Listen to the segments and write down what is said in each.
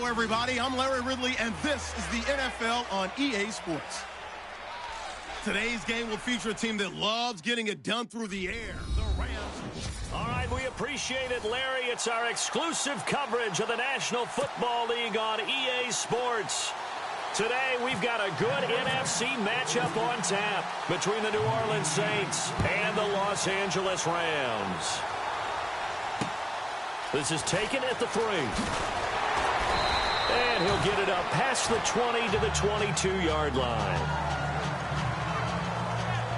everybody. I'm Larry Ridley, and this is the NFL on EA Sports. Today's game will feature a team that loves getting it done through the air. The Rams. All right, we appreciate it, Larry. It's our exclusive coverage of the National Football League on EA Sports. Today, we've got a good NFC matchup on tap between the New Orleans Saints and the Los Angeles Rams. This is taken at the 3. And he'll get it up past the 20 to the 22-yard line.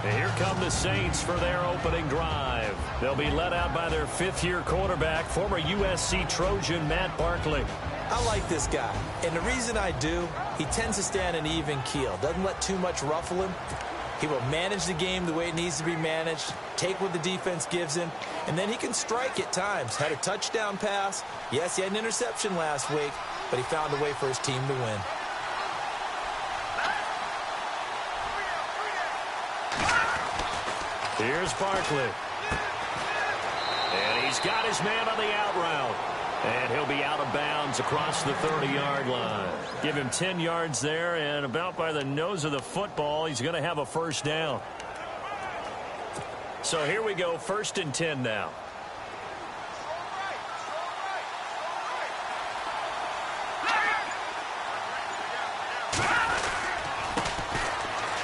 And here come the Saints for their opening drive. They'll be led out by their fifth-year quarterback, former USC Trojan Matt Barkley. I like this guy, and the reason I do, he tends to stand an even keel, doesn't let too much ruffle him. He will manage the game the way it needs to be managed, take what the defense gives him, and then he can strike at times. Had a touchdown pass. Yes, he had an interception last week, but he found a way for his team to win. Here's Barkley. And he's got his man on the out route. And he'll be out of bounds across the 30-yard line. Give him 10 yards there, and about by the nose of the football, he's going to have a first down. So here we go, 1st and 10 now.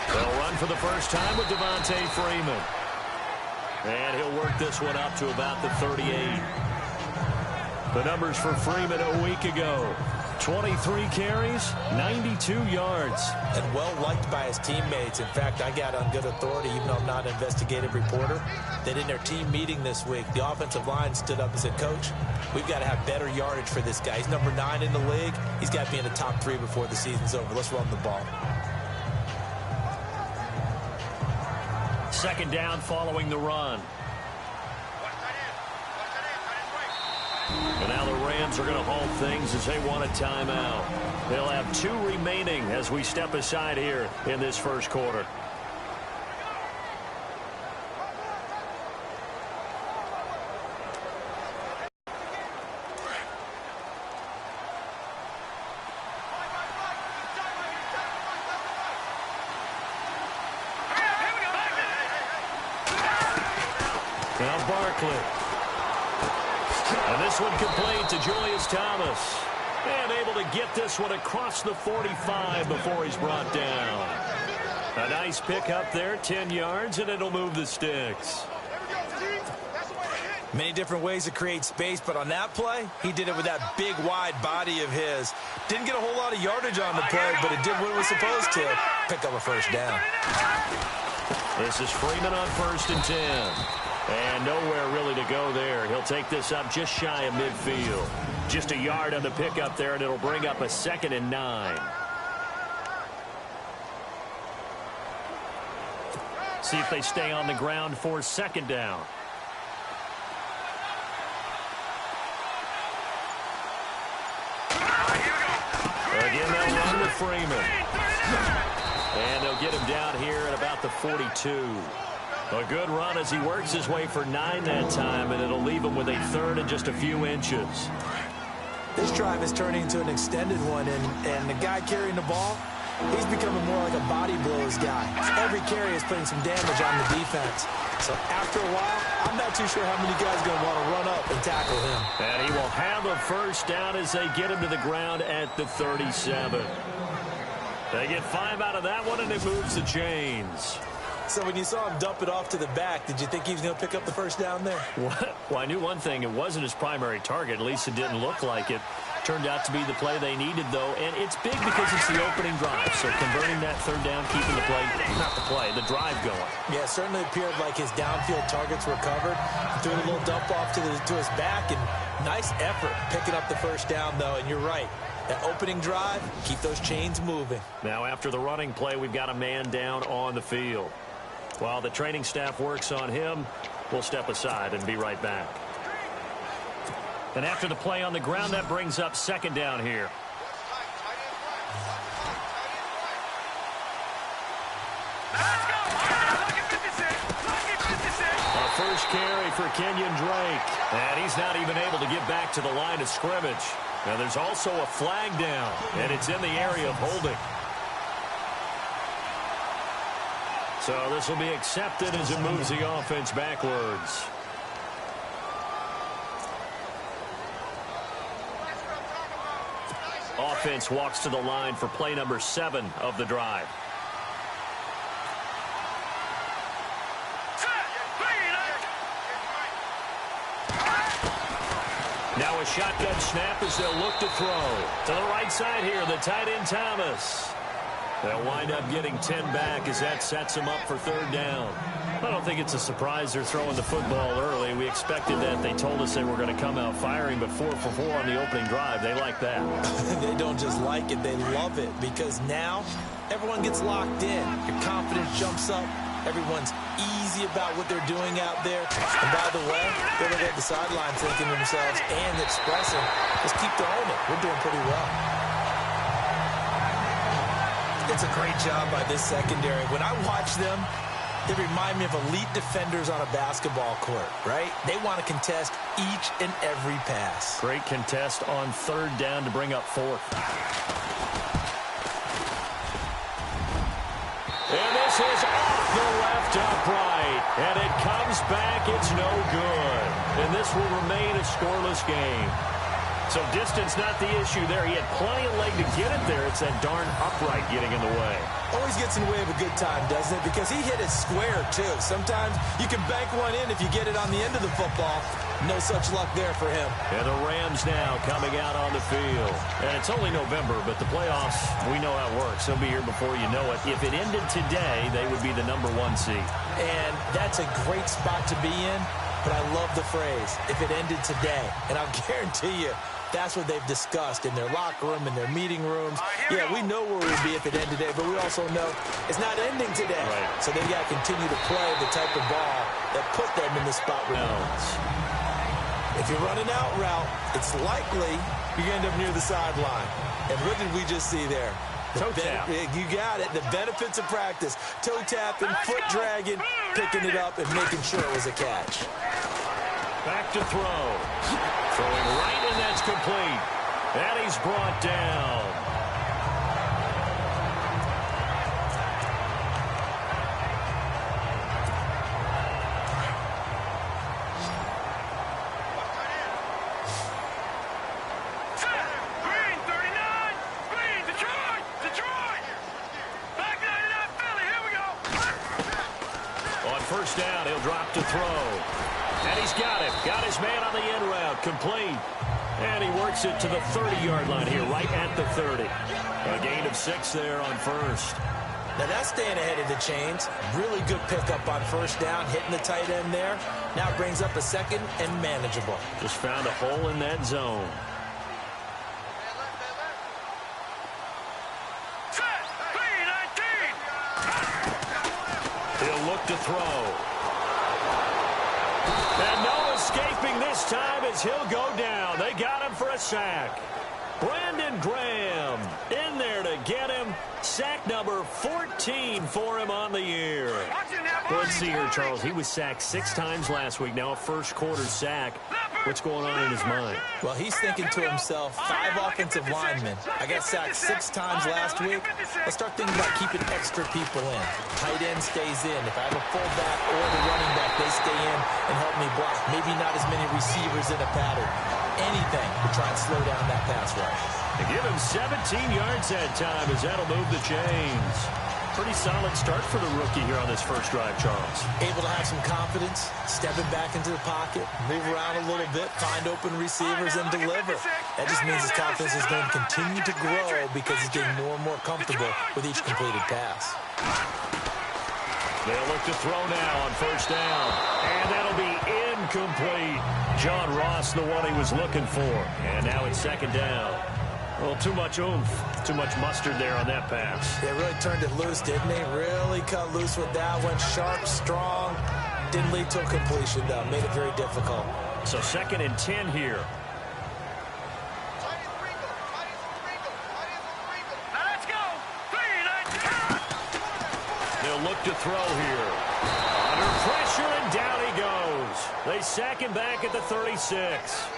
They'll run for the first time with Devontae Freeman. And he'll work this one up to about the 38. The numbers for Freeman a week ago. 23 carries, 92 yards. And well-liked by his teammates. In fact, I got on good authority, even though I'm not an investigative reporter, that in their team meeting this week, the offensive line stood up and said, Coach, we've got to have better yardage for this guy. He's number 9 in the league. He's got to be in the top 3 before the season's over. Let's run the ball. Second down following the run. And now the Rams are going to halt things as they want a timeout. They'll have 2 remaining as we step aside here in this first quarter. Now Barkley. And this one complete to Julius Thomas. And able to get this one across the 45 before he's brought down. A nice pick up there, 10 yards, and it'll move the sticks. Many different ways to create space, but on that play, he did it with that big, wide body of his. Didn't get a whole lot of yardage on the play, but it did what it was supposed to. Pick up a first down. This is Freeman on 1st and 10. And nowhere really to go there. He'll take this up just shy of midfield. Just a yard on the pickup there, and it'll bring up a 2nd and 9. See if they stay on the ground for 2nd down. Again, they'll run with Freeman. And they'll get him down here at about the 42. A good run as he works his way for 9 that time, and it'll leave him with a 3rd and just a few inches. This drive is turning into an extended one, and the guy carrying the ball, he's becoming more like a body blows guy. Every carry is putting some damage on the defense. So after a while, I'm not too sure how many guys are going to want to run up and tackle him. And he will have a first down as they get him to the ground at the 37. They get 5 out of that one, and it moves the chains. So when you saw him dump it off to the back, did you think he was going to pick up the first down there? Well, I knew one thing. It wasn't his primary target. At least it didn't look like it. Turned out to be the play they needed, though, and it's big because it's the opening drive. So converting that 3rd down, keeping the play, not the play, the drive going. Yeah, it certainly appeared like his downfield targets were covered. He threw a little dump off to his back, and nice effort picking up the first down, though, and you're right. That opening drive, keep those chains moving. Now, after the running play, we've got a man down on the field. While the training staff works on him, we'll step aside and be right back. And after the play on the ground, that brings up 2nd down here. A first carry for Kenyon Drake. And he's not even able to get back to the line of scrimmage. Now there's also a flag down, and it's in the area of holding. So this will be accepted as it moves the offense backwards. Offense walks to the line for play number 7 of the drive. Now a shotgun snap as they'll look to throw. To the right side here, the tight end Thomas. They'll wind up getting 10 back as that sets them up for third down. I don't think it's a surprise they're throwing the football early. We expected that. They told us they were going to come out firing, but 4 for 4 on the opening drive. They like that. They don't just like it, they love it, because now everyone gets locked in. Your confidence jumps up. Everyone's easy about what they're doing out there. And by the way, they're looking at the sideline thinking to themselves and expressing, let's keep throwing it. We're doing pretty well. It's a great job by this secondary. When I watch them, they remind me of elite defenders on a basketball court, right? They want to contest each and every pass. Great contest on third down to bring up 4th. And this is off the left upright. And it comes back. It's no good. And this will remain a scoreless game. So distance not the issue there. He had plenty of leg to get it there. It's that darn upright getting in the way. Always gets in the way of a good time, doesn't it? Because he hit it square, too. Sometimes you can bank one in if you get it on the end of the football. No such luck there for him. And the Rams now coming out on the field. And it's only November, but the playoffs, we know how it works. They'll be here before you know it. If it ended today, they would be the #1 seed. And that's a great spot to be in. But I love the phrase, if it ended today. And I'll guarantee you, that's what they've discussed in their locker room, in their meeting rooms. Yeah, we know where we'd be if it ended today, but we also know it's not ending today. Right. So they've got to continue to play the type of ball that put them in the spot where if you run an out route, it's likely you're going to end up near the sideline. And what did we just see there? Toe tap. You got it. The benefits of practice. Toe tapping, foot dragging, picking it up, and making sure it was a catch. Back to throw. Throwing right, and that's complete. And he's brought down. Green, 39. Green, Detroit. Back 99, Philly. Here we go. On first down, he'll drop to throw. And he's got it. Got his man on the in route. Complete. And he works it to the 30-yard line here, right at the 30. A gain of 6 there on first. Now that's staying ahead of the chains. Really good pickup on first down, hitting the tight end there. Now it brings up a second and manageable. Just found a hole in that zone. He'll look to throw. And no escaping this time as he'll go down. They got him for a sack. Brandon Graham in there to get him. Sack number 14 for him on the year. Let's see here, Charles. He was sacked 6 times last week. Now a first-quarter sack. What's going on in his mind? Well, he's thinking to himself, 5 offensive linemen. I got sacked 6 times last week. Let's start thinking about keeping extra people in. Tight end stays in. If I have a fullback or the running back, they stay in and help me block. Maybe not as many receivers in a pattern. Anything to try and slow down that pass rush. They give him 17 yards that time as that'll move the chains. Pretty solid start for the rookie here on this first drive, Charles. Able to have some confidence, stepping back into the pocket, move around a little bit, find open receivers, and deliver. That just means his confidence is going to continue to grow because he's getting more and more comfortable with each completed pass. They'll look to throw now on first down. And that'll be incomplete. John Ross, the one he was looking for. And now it's second down. Well, too much oomph, too much mustard there on that pass. They really turned it loose, didn't they? Really cut loose with that one. Sharp, strong. Didn't lead to a completion, though. Made it very difficult. So second and 10 here. They'll look to throw here. Under pressure, and down he goes. They sack him back at the 36.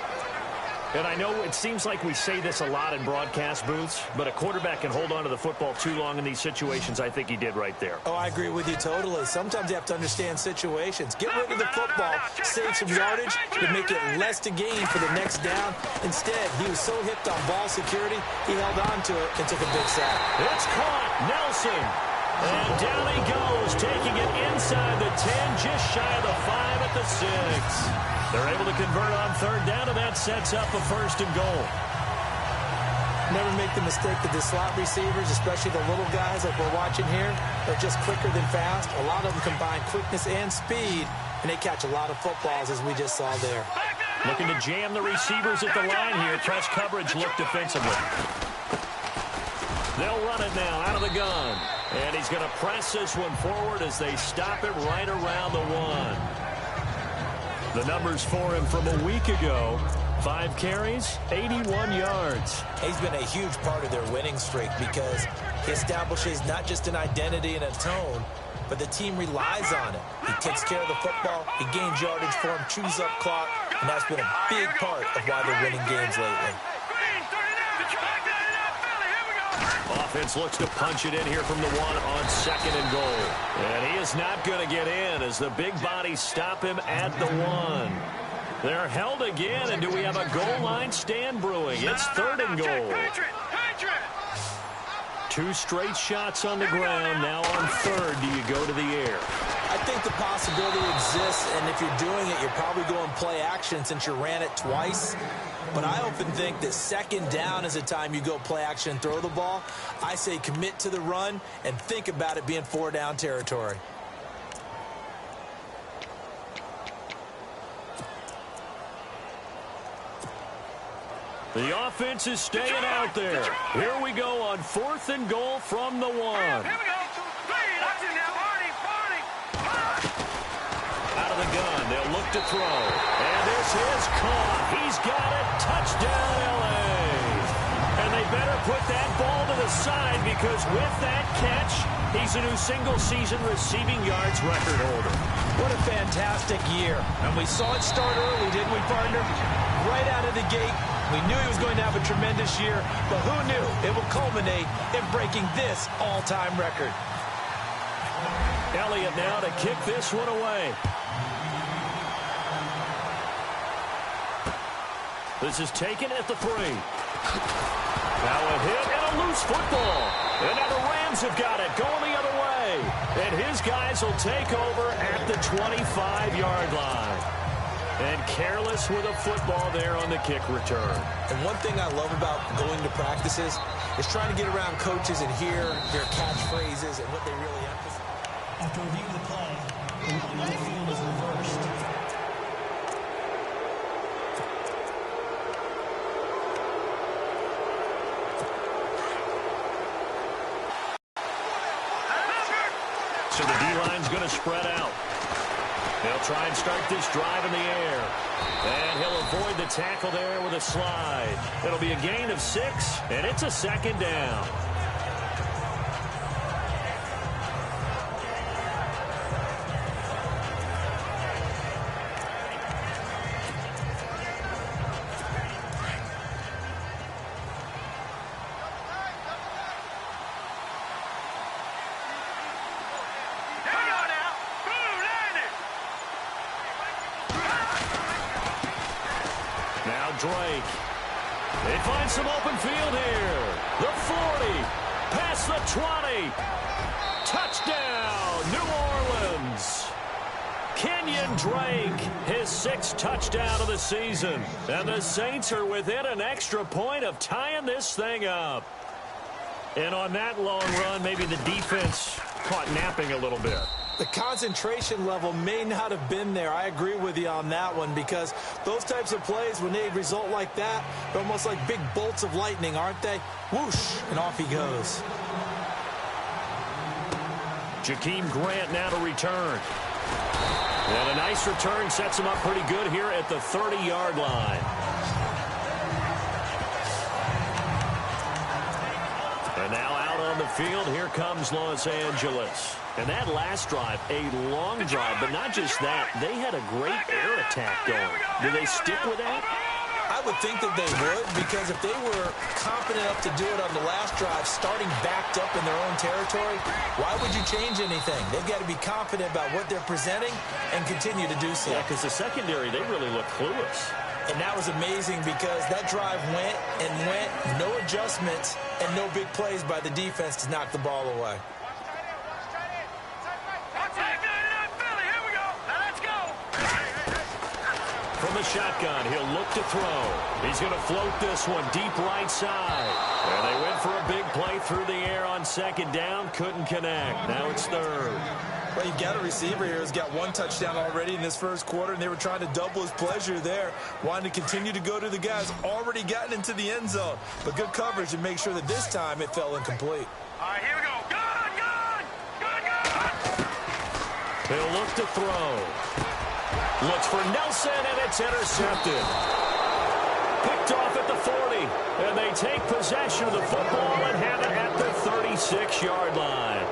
And I know it seems like we say this a lot in broadcast booths, but a quarterback can hold on to the football too long in these situations. I think he did right there. Oh, I agree with you totally. Sometimes you have to understand situations. Get rid of the football, save some yardage, to make it less to gain for the next down. Instead, he was so hipped on ball security, he held on to it and took a big sack. It's caught. Nelson. And down he goes, taking it inside the 10, just shy of the 5 at the 6. They're able to convert on third down, and that sets up a 1st and goal. Never make the mistake that the slot receivers, especially the little guys like we're watching here, are just quicker than fast. A lot of them combine quickness and speed, and they catch a lot of footballs, as we just saw there. Looking to jam the receivers at the line here. Press coverage look defensively. They'll run it now out of the gun. And he's going to press this one forward as they stop it right around the 1. The numbers for him from a week ago: 5 carries, 81 yards. He's been a huge part of their winning streak because he establishes not just an identity and a tone, but the team relies on it. He takes care of the football, he gains yardage for him, chews up clock, and that's been a big part of why they're winning games lately. Offense looks to punch it in here from the 1 on 2nd and goal. And he is not going to get in as the big bodies stop him at the 1. They're held again, and do we have a goal line stand brewing? It's 3rd and goal. 2 straight shots on the ground. Now on 3rd, do you go to the air? I think the possibility exists, and if you're doing it, you're probably going play action since you ran it twice. But I often think that 2nd down is the time you go play action and throw the ball. I say commit to the run and think about it being 4-down territory. The offense is staying out there. Here we go on 4th and goal from the 1. Here we go. Out of the gun, they'll look to throw. And this is caught. He's got it. Touchdown, L.A. And they better put that ball to the side because with that catch, he's a new single-season receiving yards record holder. What a fantastic year. And we saw it start early, didn't we, partner? Right out of the gate, we knew he was going to have a tremendous year, but who knew it would culminate in breaking this all-time record. Elliott now to kick this one away. This is taken at the 3. Now a hit and a loose football. And now the Rams have got it going the other way. And his guys will take over at the 25-yard line. And careless with a football there on the kick return. And one thing I love about going to practices is trying to get around coaches and hear their catchphrases and what they really emphasize. After reviewing the play, the field is reversed. So the D-line's going to spread out. They'll try and start this drive in the air. And he'll avoid the tackle there with a slide. It'll be a gain of 6, and it's a 2nd down. Drake. They find some open field here. The 40. Past the 20. Touchdown, New Orleans. Kenyon Drake, his 6th touchdown of the season. And the Saints are within an extra point of tying this thing up. And on that long run, maybe the defense caught napping a little bit. The concentration level may not have been there. I agree with you on that one because those types of plays, when they result like that, they're almost like big bolts of lightning, aren't they? Whoosh, and off he goes. Jakeem Grant now to return. And a nice return sets him up pretty good here at the 30-yard line. And now out on the field, here comes Los Angeles. And that last drive, a long drive, but not just that. They had a great air attack going. Do they stick with that? I would think that they would, because if they were confident enough to do it on the last drive, starting backed up in their own territory, why would you change anything? They've got to be confident about what they're presenting and continue to do so. Yeah, because the secondary, they really look clueless. And that was amazing because that drive went and went, no adjustments and no big plays by the defense to knock the ball away. From the shotgun, he'll look to throw. He's going to float this one deep right side. And they went for a big play through the air on second down. Couldn't connect. Now it's third. Well, you've got a receiver here who's got one touchdown already in this first quarter, and they were trying to double his pleasure there, wanting to continue to go to the guys already gotten into the end zone. But good coverage to make sure that this time it fell incomplete. All right, here we go. Gun, gun, gun, gun. He'll look to throw. Looks for Nelson, and it's intercepted. Picked off at the 40, and they take possession of the football and have it at the 36-yard line.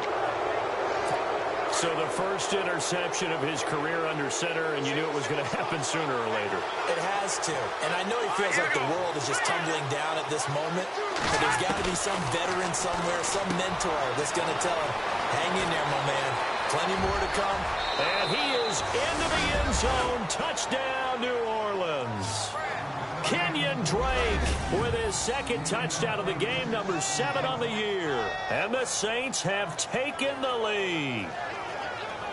So the first interception of his career under center, and you knew it was going to happen sooner or later. It has to. And I know he feels like the world is just tumbling down at this moment, but there's got to be some veteran somewhere, some mentor that's going to tell him, hang in there, my man. Plenty more to come. And he is into the end zone. Touchdown, New Orleans. Kenyon Drake with his second touchdown of the game, number 7 on the year. And the Saints have taken the lead.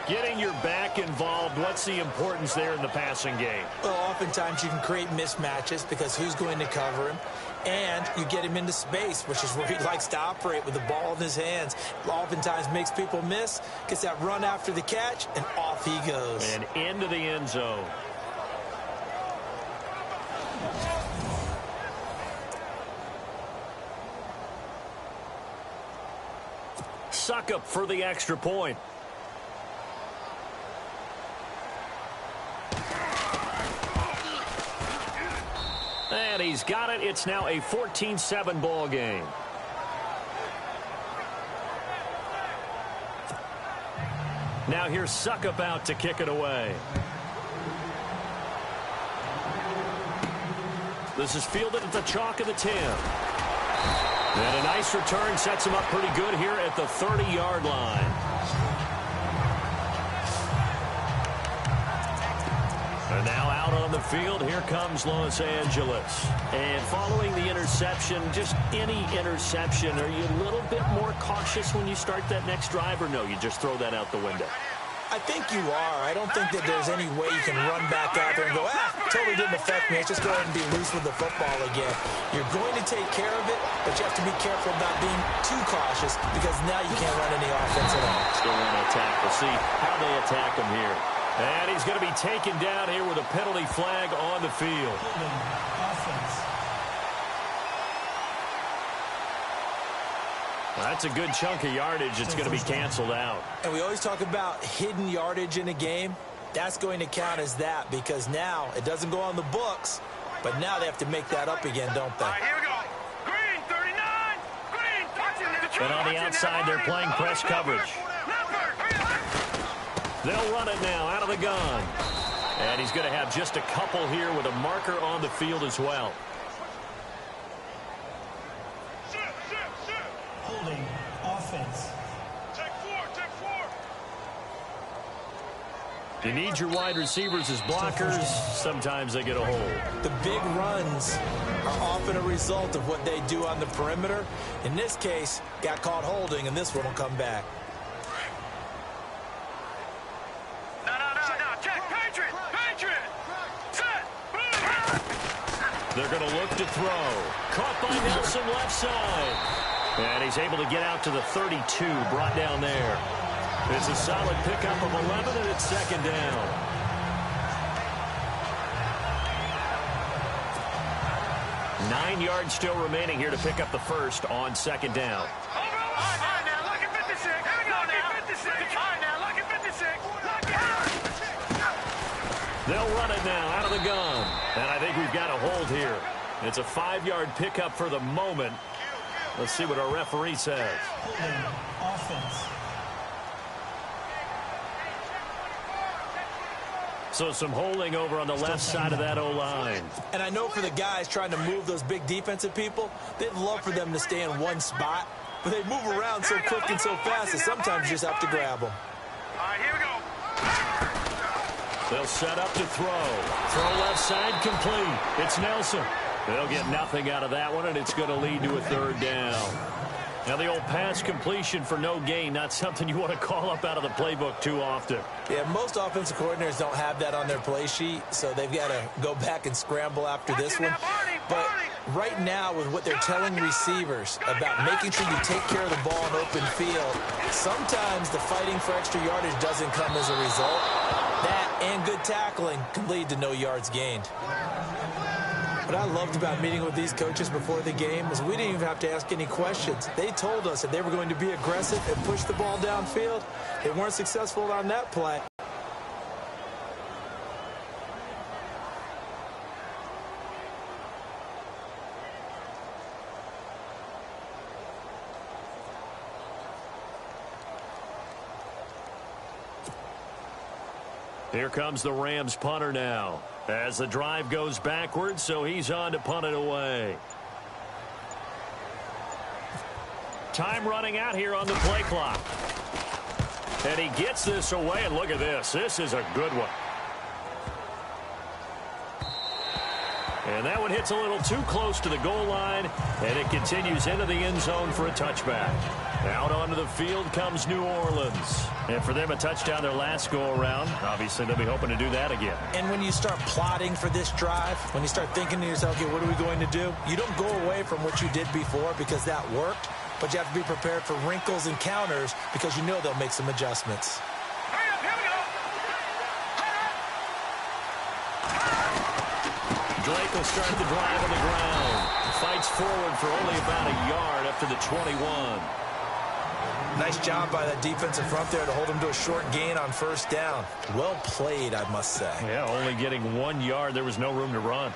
Getting your back involved, what's the importance there in the passing game? Well, oftentimes you can create mismatches because who's going to cover him? And you get him into space, which is where he likes to operate with the ball in his hands. Oftentimes makes people miss, gets that run after the catch, and off he goes. And into the end zone. Suckup for the extra point. And he's got it. It's now a 14-7 ball game. Now here's Suckup out to kick it away. This is fielded at the chalk of the 10. And a nice return sets him up pretty good here at the 30-yard line. And now out on the field, here comes Los Angeles. And following the interception, just any interception, are you a little bit more cautious when you start that next drive, or no, you just throw that out the window? I think you are. I don't think that there's any way you can run back out there and go, totally didn't affect me. Let's just go ahead and be loose with the football again. You're going to take care of it, but you have to be careful about being too cautious because now you can't run any offense at all. Still want to attack. We'll see how they attack him here. And he's going to be taken down here with a penalty flag on the field. That's a good chunk of yardage. It's going to be canceled out. And we always talk about hidden yardage in a game. That's going to count as that because now it doesn't go on the books, but now they have to make that up again, don't they? All right, here we go. Green, 39. Green, and on the outside, they're playing press coverage. They'll run it now out of the gun. And he's going to have just a couple here with a marker on the field as well. Holding offense. Take four. You need your wide receivers as blockers. Sometimes they get a hold. The big runs are often a result of what they do on the perimeter. In this case, got caught holding, and this one will come back. They're going to look to throw. Caught by Nelson left side. And he's able to get out to the 32, brought down there. It's a solid pickup of 11, and it's second down. Nine yards still remaining here to pick up the first on second down. They'll run it now out of the gun. And I think we've got a hold here. It's a 5-yard pickup for the moment. Let's see what our referee says. Holding offense. So some holding over on the left side of that O-line. And I know for the guys trying to move those big defensive people, they'd love for them to stay in one spot, but they move around so quick and so fast that sometimes you just have to grab them. All right, here we go. They'll set up to throw. Throw left side complete. It's Nelson. They'll get nothing out of that one, and it's going to lead to a third down. Now, the old pass completion for no gain, not something you want to call up out of the playbook too often. Yeah, most offensive coordinators don't have that on their play sheet, so they've got to go back and scramble after this one. But right now, with what they're telling receivers about making sure you take care of the ball in open field, sometimes the fighting for extra yardage doesn't come as a result. That and good tackling can lead to no yards gained. What I loved about meeting with these coaches before the game is we didn't even have to ask any questions. They told us that they were going to be aggressive and push the ball downfield. They weren't successful on that play. Here comes the Rams punter now as the drive goes backwards, so he's on to punt it away. Time running out here on the play clock. And he gets this away, and look at this. This is a good one. And that one hits a little too close to the goal line, and it continues into the end zone for a touchback. Out onto the field comes New Orleans. And for them, a touchdown their last go-around. Obviously, they'll be hoping to do that again. And when you start plotting for this drive, when you start thinking to yourself, okay, what are we going to do? You don't go away from what you did before because that worked, but you have to be prepared for wrinkles and counters because you know they'll make some adjustments. Drake will start the drive on the ground. Fights forward for only about a yard up to the 21. Nice job by that defensive front there to hold him to a short gain on first down. Well played, I must say. Yeah, only getting 1 yard. There was no room to run.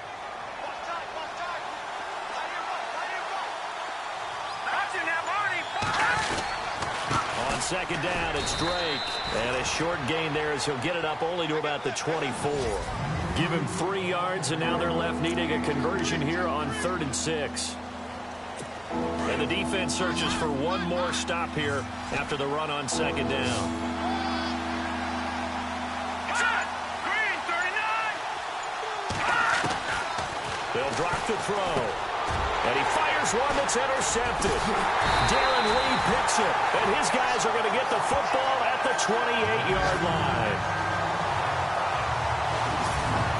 On second down, it's Drake. And a short gain there as he'll get it up only to about the 24. Give him 3 yards, and now they're left needing a conversion here on 3rd and 6. And the defense searches for one more stop here after the run on second down. Green, 39. They'll drop the throw. And he fires one that's intercepted. Darren Lee picks it. And his guys are going to get the football at the 28-yard line.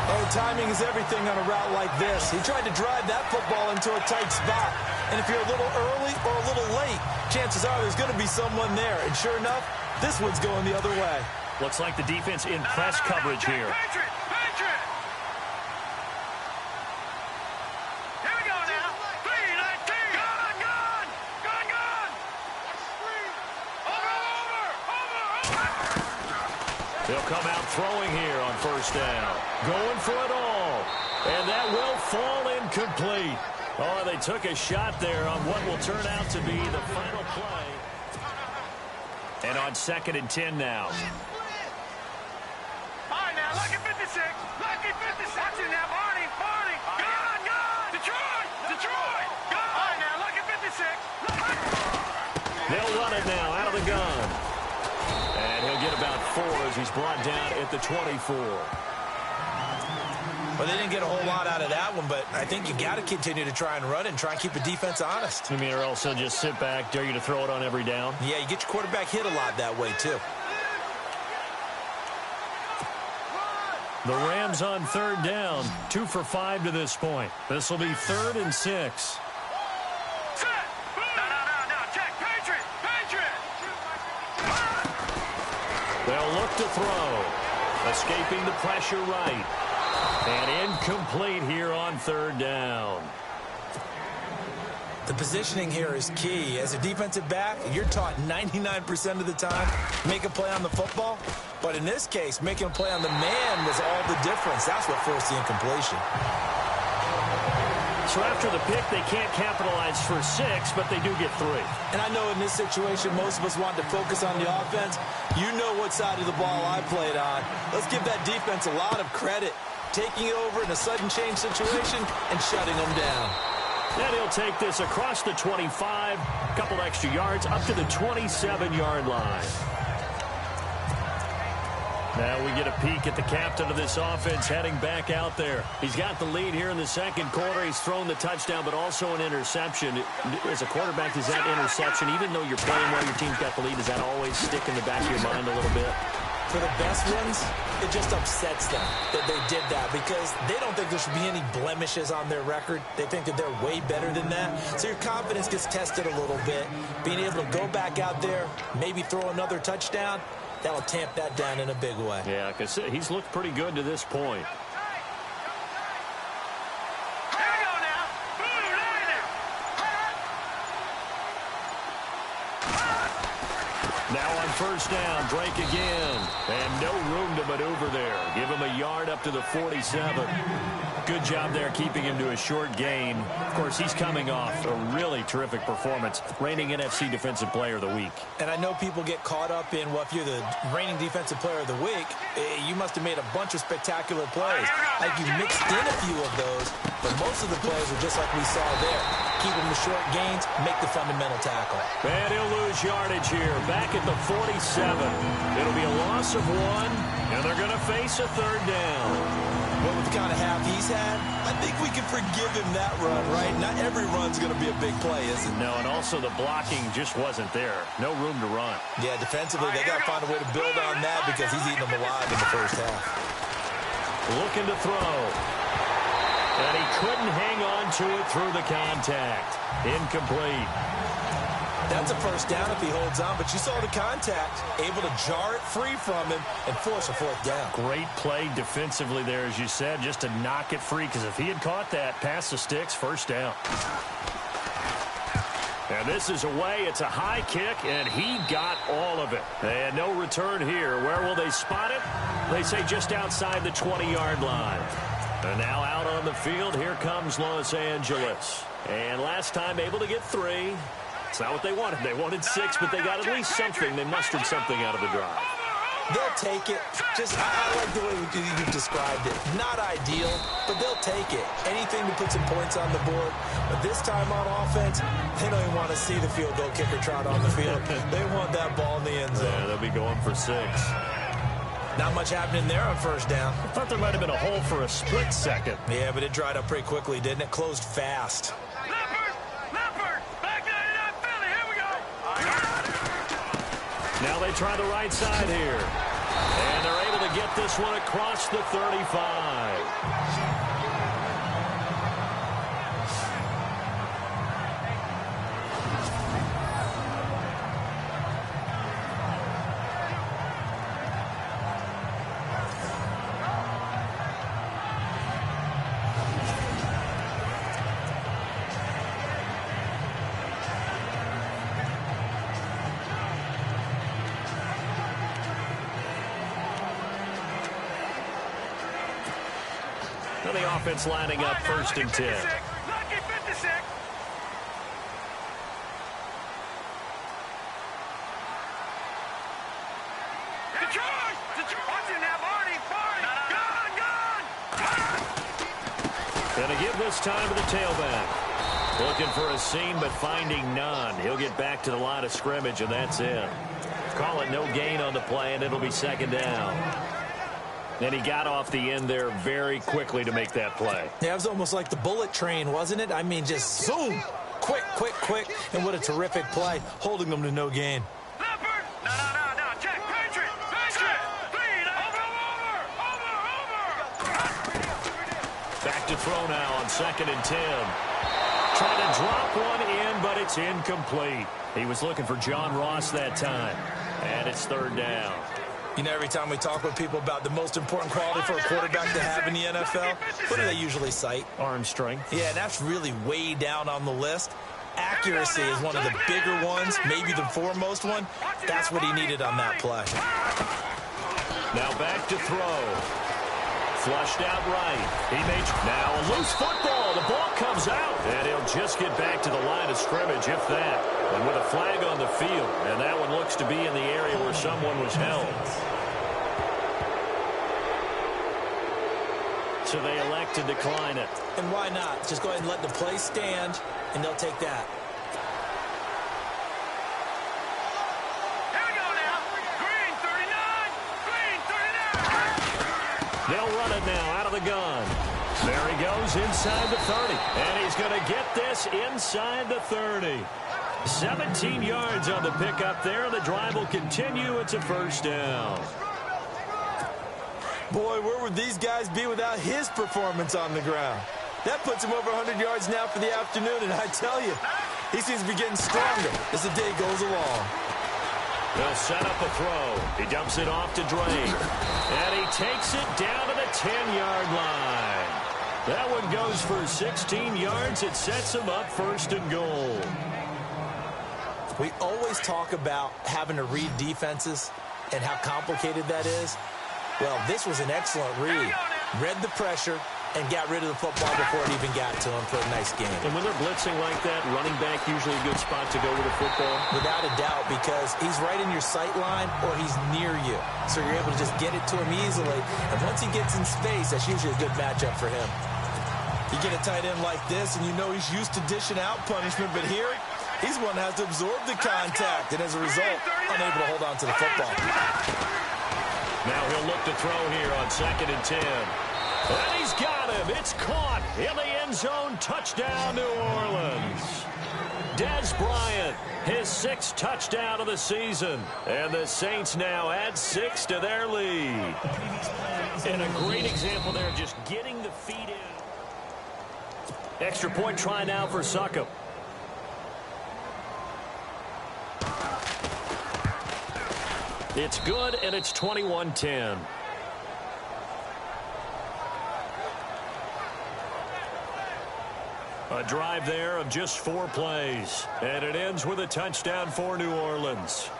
Oh, timing is everything on a route like this. He tried to drive that football into a tight spot. And if you're a little early or a little late, chances are there's going to be someone there. And sure enough, this one's going the other way. Looks like the defense in press coverage here. Patriot. Here we go now. 3-19. Gun. Over. They'll come out throwing here on first down. Going for it all. And that will fall incomplete. Oh, they took a shot there on what will turn out to be the final play. And on 2nd and 10 now. All right, now, lucky 56. Lucky 56. Watch it now, Barney. Gun. Detroit. Gun. All right, now, lucky 56. They'll run it now out of the gun. And he'll get about 4 as he's brought down at the 24. Well, they didn't get a whole lot out of that one, but I think you got to continue to try and run and try and keep the defense honest. I mean, or else they'll just sit back, dare you to throw it on every down. Yeah, you get your quarterback hit a lot that way, too. The Rams on 3rd down, 2 for 5 to this point. This will be 3rd and 6. No, check. Patriot. They'll look to throw. Escaping the pressure right. And incomplete here on 3rd down. The positioning here is key. As a defensive back, you're taught 99% of the time, make a play on the football. But in this case, making a play on the man was all the difference. That's what forced the incompletion. So after the pick, they can't capitalize for 6, but they do get 3. And I know in this situation, most of us want to focus on the offense. You know what side of the ball I played on. Let's give that defense a lot of credit, taking it over in a sudden change situation and shutting them down. And he'll take this across the 25, a couple extra yards, up to the 27-yard line. Now we get a peek at the captain of this offense heading back out there. He's got the lead here in the second quarter. He's thrown the touchdown, but also an interception. As a quarterback, is that interception, even though you're playing well, your team's got the lead, does that always stick in the back of your mind a little bit? For the best ones, it just upsets them that they did that because they don't think there should be any blemishes on their record. They think that they're way better than that. So your confidence gets tested a little bit. Being able to go back out there, maybe throw another touchdown, that'll tamp that down in a big way. Yeah, because he's looked pretty good to this point. Now on first down, Drake again. And no room to maneuver there. Give him a yard up to the 47. Good job there keeping him to a short gain. Of course, he's coming off a really terrific performance. Reigning NFC Defensive Player of the Week. And I know people get caught up in, well, if you're the reigning Defensive Player of the Week, you must have made a bunch of spectacular plays. Like you mixed in a few of those, but most of the plays are just like we saw there. Keep them to short gains, make the fundamental tackle. And he'll lose yardage here. Back at the 47. It'll be a loss of 1, and they're going to face a third down. Well, with the kind of half he's had, I think we can forgive him that run, right? Not every run's going to be a big play, is it? No, and also the blocking just wasn't there. No room to run. Yeah, defensively, they got to find a way to build on that because he's eating them alive in the first half. Looking to throw. And he couldn't hang on to it through the contact. Incomplete. That's a first down if he holds on, but you saw the contact, able to jar it free from him and force a fourth down. Great play defensively there, as you said, just to knock it free, because if he had caught that, past the sticks, first down. And this is away. It's a high kick, and he got all of it. And no return here. Where will they spot it? They say just outside the 20-yard line. And now out on the field, here comes Los Angeles. And last time able to get 3. It's not what they wanted. They wanted 6, but they got at least something. They mustered something out of the drive. They'll take it. I like the way you described it. Not ideal, but they'll take it. Anything to put some points on the board. But this time on offense, they don't even want to see the field goal kicker trot on the field. They want that ball in the end zone. Yeah, they'll be going for 6. Not much happening there on first down. I thought there might have been a hole for a split second. Yeah, but it dried up pretty quickly, didn't it? Closed fast. Now they try the right side here. And they're able to get this one across the 35. The offense lining up first and 10. Gonna give this time to the tailback. Looking for a seam, but finding none. He'll get back to the line of scrimmage, and that's it. Call it no gain on the play, and it'll be second down. And he got off the end there very quickly to make that play. Yeah, it was almost like the bullet train, wasn't it? I mean, just zoom. Quick, quick, quick. And what a terrific play, holding them to no gain. Back to throw now on second and 10. Trying to drop one in, but it's incomplete. He was looking for John Ross that time. And it's third down. You know, every time we talk with people about the most important quality for a quarterback to have in the NFL, what do they usually cite? Arm strength. Yeah, and that's really way down on the list. Accuracy is one of the bigger ones, maybe the foremost one. That's what he needed on that play. Now back to throw. Flushed out right. He made now a loose football. The ball comes out, and he'll just get back to the line of scrimmage, if that. And with a flag on the field, and that one looks to be in the area where someone was held. So they elect to decline it. And why not? Just go ahead and let the play stand, and they'll take that. Here we go now. Green 39. Green 39. They'll run it now out of the gun. There he goes inside the 30. And he's going to get this inside the 30. 17 yards on the pickup there. The drive will continue. It's a first down. Boy, where would these guys be without his performance on the ground? That puts him over 100 yards now for the afternoon, and I tell you, he seems to be getting stronger as the day goes along. They'll set up a throw. He dumps it off to Drake. And he takes it down to the 10-yard line. That one goes for 16 yards. It sets him up first and goal. We always talk about having to read defenses and how complicated that is. Well, this was an excellent read. Read the pressure and got rid of the football before it even got to him for a nice game. And when they're blitzing like that, running back usually a good spot to go with the football? Without a doubt, because he's right in your sight line or he's near you. So you're able to just get it to him easily. And once he gets in space, that's usually a good matchup for him. You get a tight end like this, and you know he's used to dishing out punishment, but here, he's the one that has to absorb the contact, and as a result, unable to hold on to the football. Now he'll look to throw here on 2nd and 10. And he's got him. It's caught in the end zone. Touchdown, New Orleans. Dez Bryant, his 6th touchdown of the season. And the Saints now add 6 to their lead. And a great example there, just getting the feet in. Extra point try now for Succop. It's good, and it's 21-10. A drive there of just 4 plays, and it ends with a touchdown for New Orleans.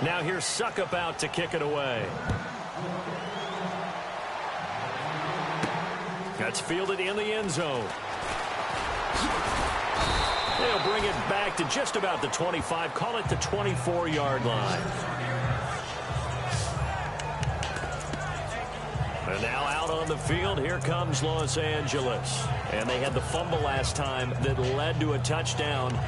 Now here's Succop out to kick it away. That's fielded in the end zone. They'll bring it back to just about the 25, call it the 24-yard line. And now out on the field, here comes Los Angeles. And they had the fumble last time that led to a touchdown.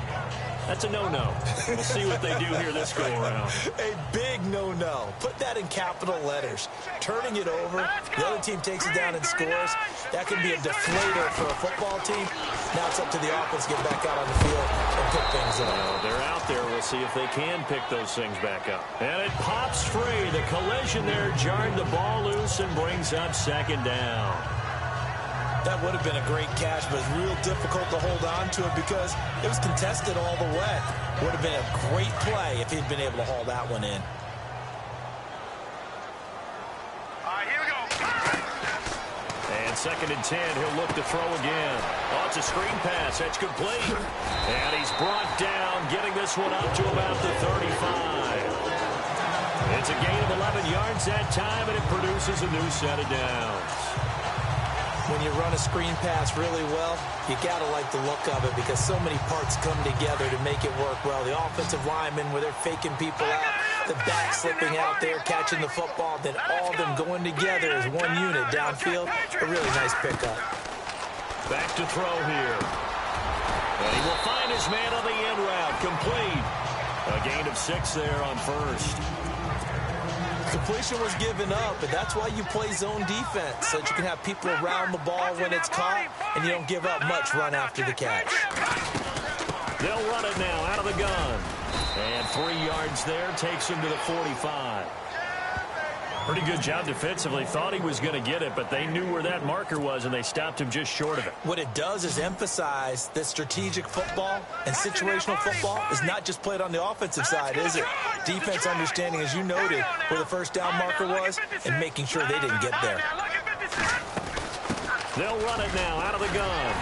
That's a no-no. We'll see what they do here this go-around. A big no-no. Put that in capital letters. Turning it over, the other team takes it down and scores. That can be a deflator for a football team. Now it's up to the offense to get back out on the field and pick things up. Well, they're out there. We'll see if they can pick those things back up. And it pops free. The collision there jarred the ball loose and brings up 2nd down. That would have been a great catch, but it's real difficult to hold on to it because it was contested all the way. Would have been a great play if he'd been able to haul that one in. All right, here we go. And 2nd and 10, he'll look to throw again. Oh, it's a screen pass. That's complete. And he's brought down, getting this one up to about the 35. It's a gain of 11 yards that time, and it produces a new set of downs. When you run a screen pass really well, you got to like the look of it because so many parts come together to make it work well. The offensive linemen, where they're faking people out, the back slipping out there, catching the football, then all of them going together as one unit downfield. A really nice pickup. Back to throw here. And he will find his man on the end route. Complete. A gain of 6 there on first. Completion was given up, but that's why you play zone defense, so that you can have people around the ball when it's caught, and you don't give up much run after the catch. They'll run it now out of the gun. And 3 yards there takes him to the 45. Pretty good job defensively. Thought he was going to get it, but they knew where that marker was, and they stopped him just short of it. What it does is emphasize that strategic football and situational football is not just played on the offensive side, is it? Defense understanding, as you noted, where the first down marker was and making sure they didn't get there. They'll run it now out of the gun.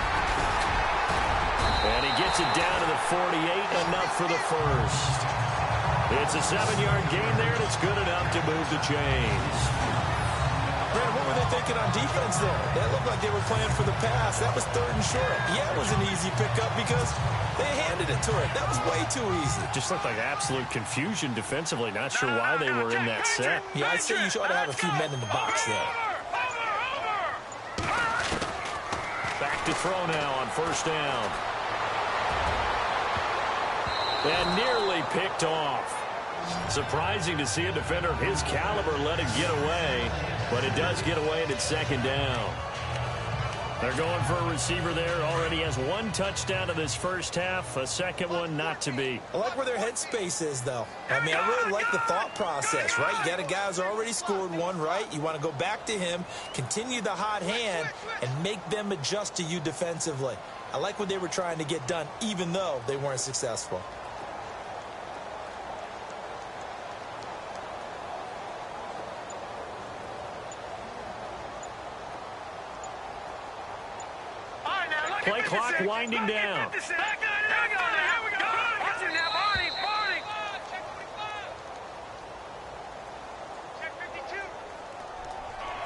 And he gets it down to the 48, enough for the first. It's a 7-yard gain there, and it's good enough to move the chains. Brad, what were they thinking on defense there? That looked like they were playing for the pass. That was 3rd and short. Yeah, it was an easy pickup because they handed it to it. That was way too easy. Just looked like absolute confusion defensively. Not sure why they were in that set. Yeah, I'd say you ought to have a few men in the box there. Back to throw now on first down. And nearly picked off. Surprising to see a defender of his caliber let it get away, but it does get away and it's 2nd down. They're going for a receiver there. Already has 1 touchdown in this first half, a second one not to be. I like where their headspace is, though. I mean, I really like the thought process, right? You got a guy who's already scored one, right? You want to go back to him, continue the hot hand, and make them adjust to you defensively. I like what they were trying to get done, even though they weren't successful. Play clock winding down.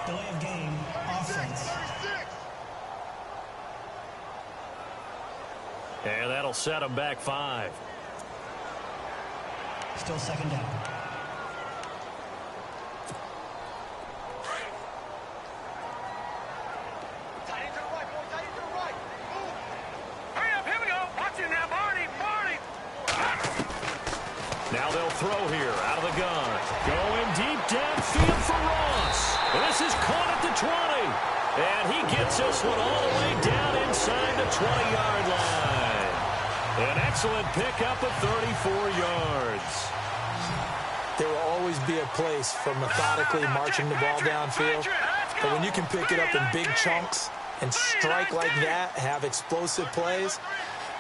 Delay of game, offense. And that'll set them back 5. Still 2nd down. Now they'll throw here out of the gun. Going deep downfield for Ross. And this is caught at the 20. And he gets this one all the way down inside the 20-yard line. An excellent pickup of 34 yards. There will always be a place for methodically marching the ball downfield. But when you can pick it up in big chunks and strike like that, have explosive plays,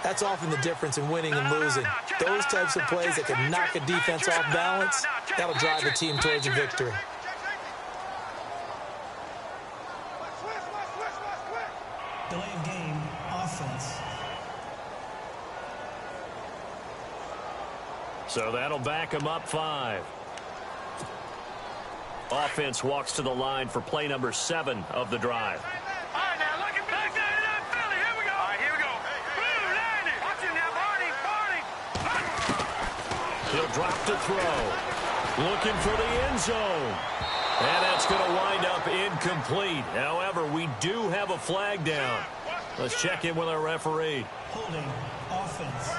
that's often the difference in winning and losing. Those types of plays that can knock a defense off balance, that'll drive a team towards a victory. Delay of game, offense. So that'll back him up 5. Offense walks to the line for play number 7 of the drive. He'll drop to throw. Looking for the end zone. And that's going to wind up incomplete. However, we do have a flag down. Let's check in with our referee. Holding, offense.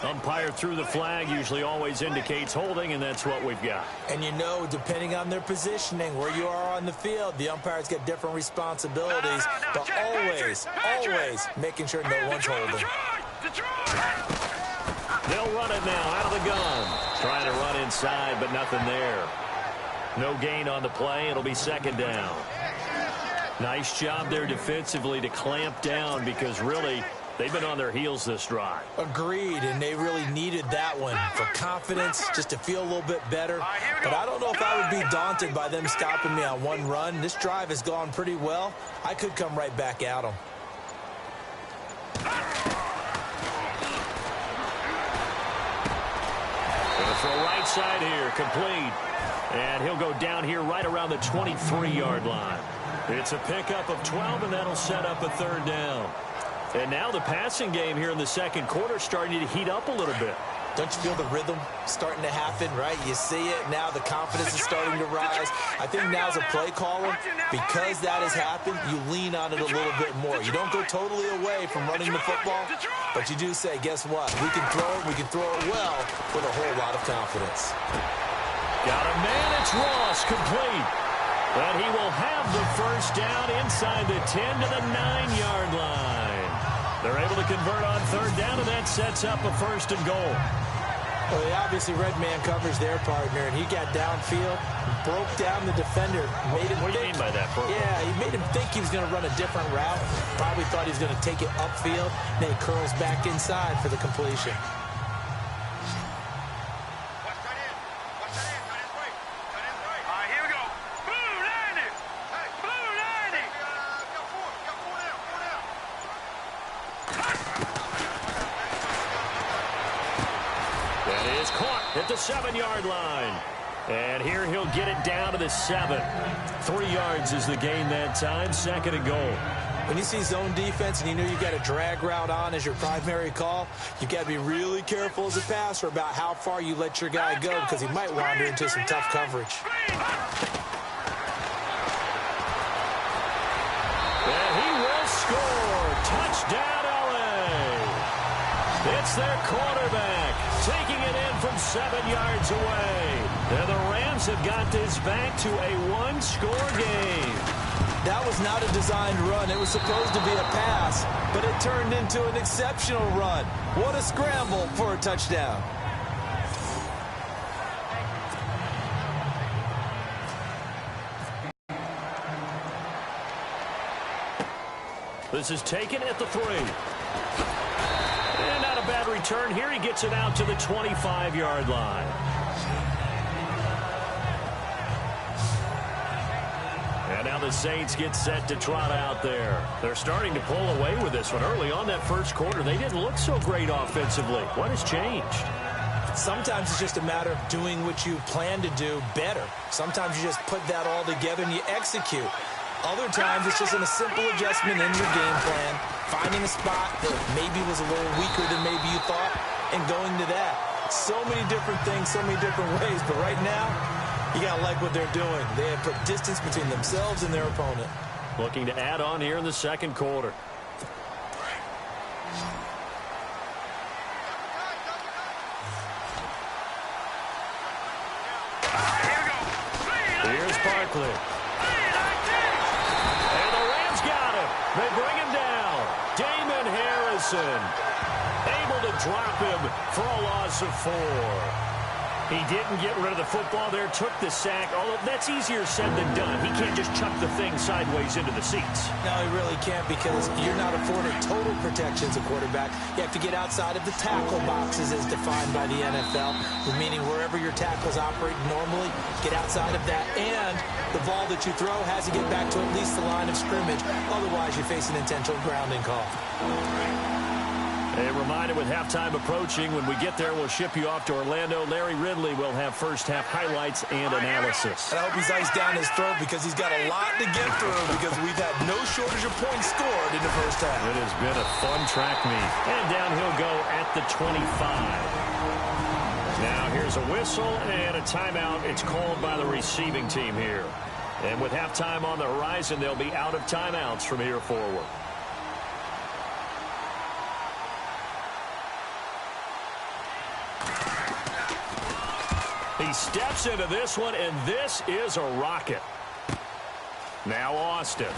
Umpire threw the flag, usually always indicates holding, and that's what we've got. And you know, depending on their positioning, where you are on the field, the umpires get different responsibilities, but always making sure no one's holding. They'll run it now out of the gun. Trying to run inside, but nothing there. No gain on the play. It'll be 2nd down. Nice job there defensively to clamp down because really they've been on their heels this drive. Agreed, and they really needed that one for confidence, just to feel a little bit better. But I don't know if I would be daunted by them stopping me on one run. This drive has gone pretty well. I could come right back at them. Gonna throw right side here, complete. And he'll go down here right around the 23-yard line. It's a pickup of 12, and that'll set up a 3rd down. And now the passing game here in the second quarter starting to heat up a little bit. Don't you feel the rhythm starting to happen, right? You see it now. The confidence is starting to rise. I think now as a play caller, because that has happened, you lean on it a little bit more. You don't go totally away from running the football, but you do say, guess what? We can throw it. We can throw it well with a whole lot of confidence. Got a man. It's Ross, complete. And he will have the first down inside the 10 to the 9-yard line. They're able to convert on 3rd down, and that sets up a 1st and goal. Well, they obviously read man coverage their partner, and he got downfield, broke down the defender, made him What do you mean by that, Purple? Yeah, he made him think he was going to run a different route. Probably thought he was going to take it upfield. Then he curls back inside for the completion. At the 7-yard line. And here he'll get it down to the 7. 3 yards is the gain that time. 2nd and goal. When you see zone defense and you know you've got a drag route on as your primary call, you've got to be really careful as a passer about how far you let your guy go because he might wander into some tough coverage. And he will score. Touchdown, LA. It's their quarterback taking it in from 7 yards away. And the Rams have got this back to a 1-score game. That was not a designed run. It was supposed to be a pass, but it turned into an exceptional run. What a scramble for a touchdown. This is taken at the 3. And not a bad return here. He gets it out to the 25-yard line. And now the Saints get set to trot out there. They're starting to pull away with this one. Early on that first quarter, they didn't look so great offensively. What has changed? Sometimes it's just a matter of doing what you plan to do better. Sometimes you just put that all together and you execute. Other times it's just a simple adjustment in your game plan, finding a spot that maybe was a little weaker than maybe you thought, and going to that. So many different things, so many different ways, but right now, you got to like what they're doing. They have put distance between themselves and their opponent. Looking to add on here in the second quarter. Here's Barkley. And the Rams got him. They bring him down. Damon Harrison able to drop him for a loss of 4. He didn't get rid of the football there, took the sack, although that's easier said than done. He can't just chuck the thing sideways into the seats. No, he really can't because you're not afforded total protection as a quarterback. You have to get outside of the tackle boxes as defined by the NFL, meaning wherever your tackles operate normally, get outside of that, and the ball that you throw has to get back to at least the line of scrimmage. Otherwise, you face an intentional grounding call. A reminder with halftime approaching, when we get there, we'll ship you off to Orlando. Larry Ridley will have first-half highlights and analysis. And I hope he's iced down his throat because he's got a lot to get through because we've had no shortage of points scored in the first half. It has been a fun track meet. And down he'll go at the 25. Now here's a whistle and a timeout. It's called by the receiving team here. And with halftime on the horizon, they'll be out of timeouts from here forward. He steps into this one, and this is a rocket. Now Austin.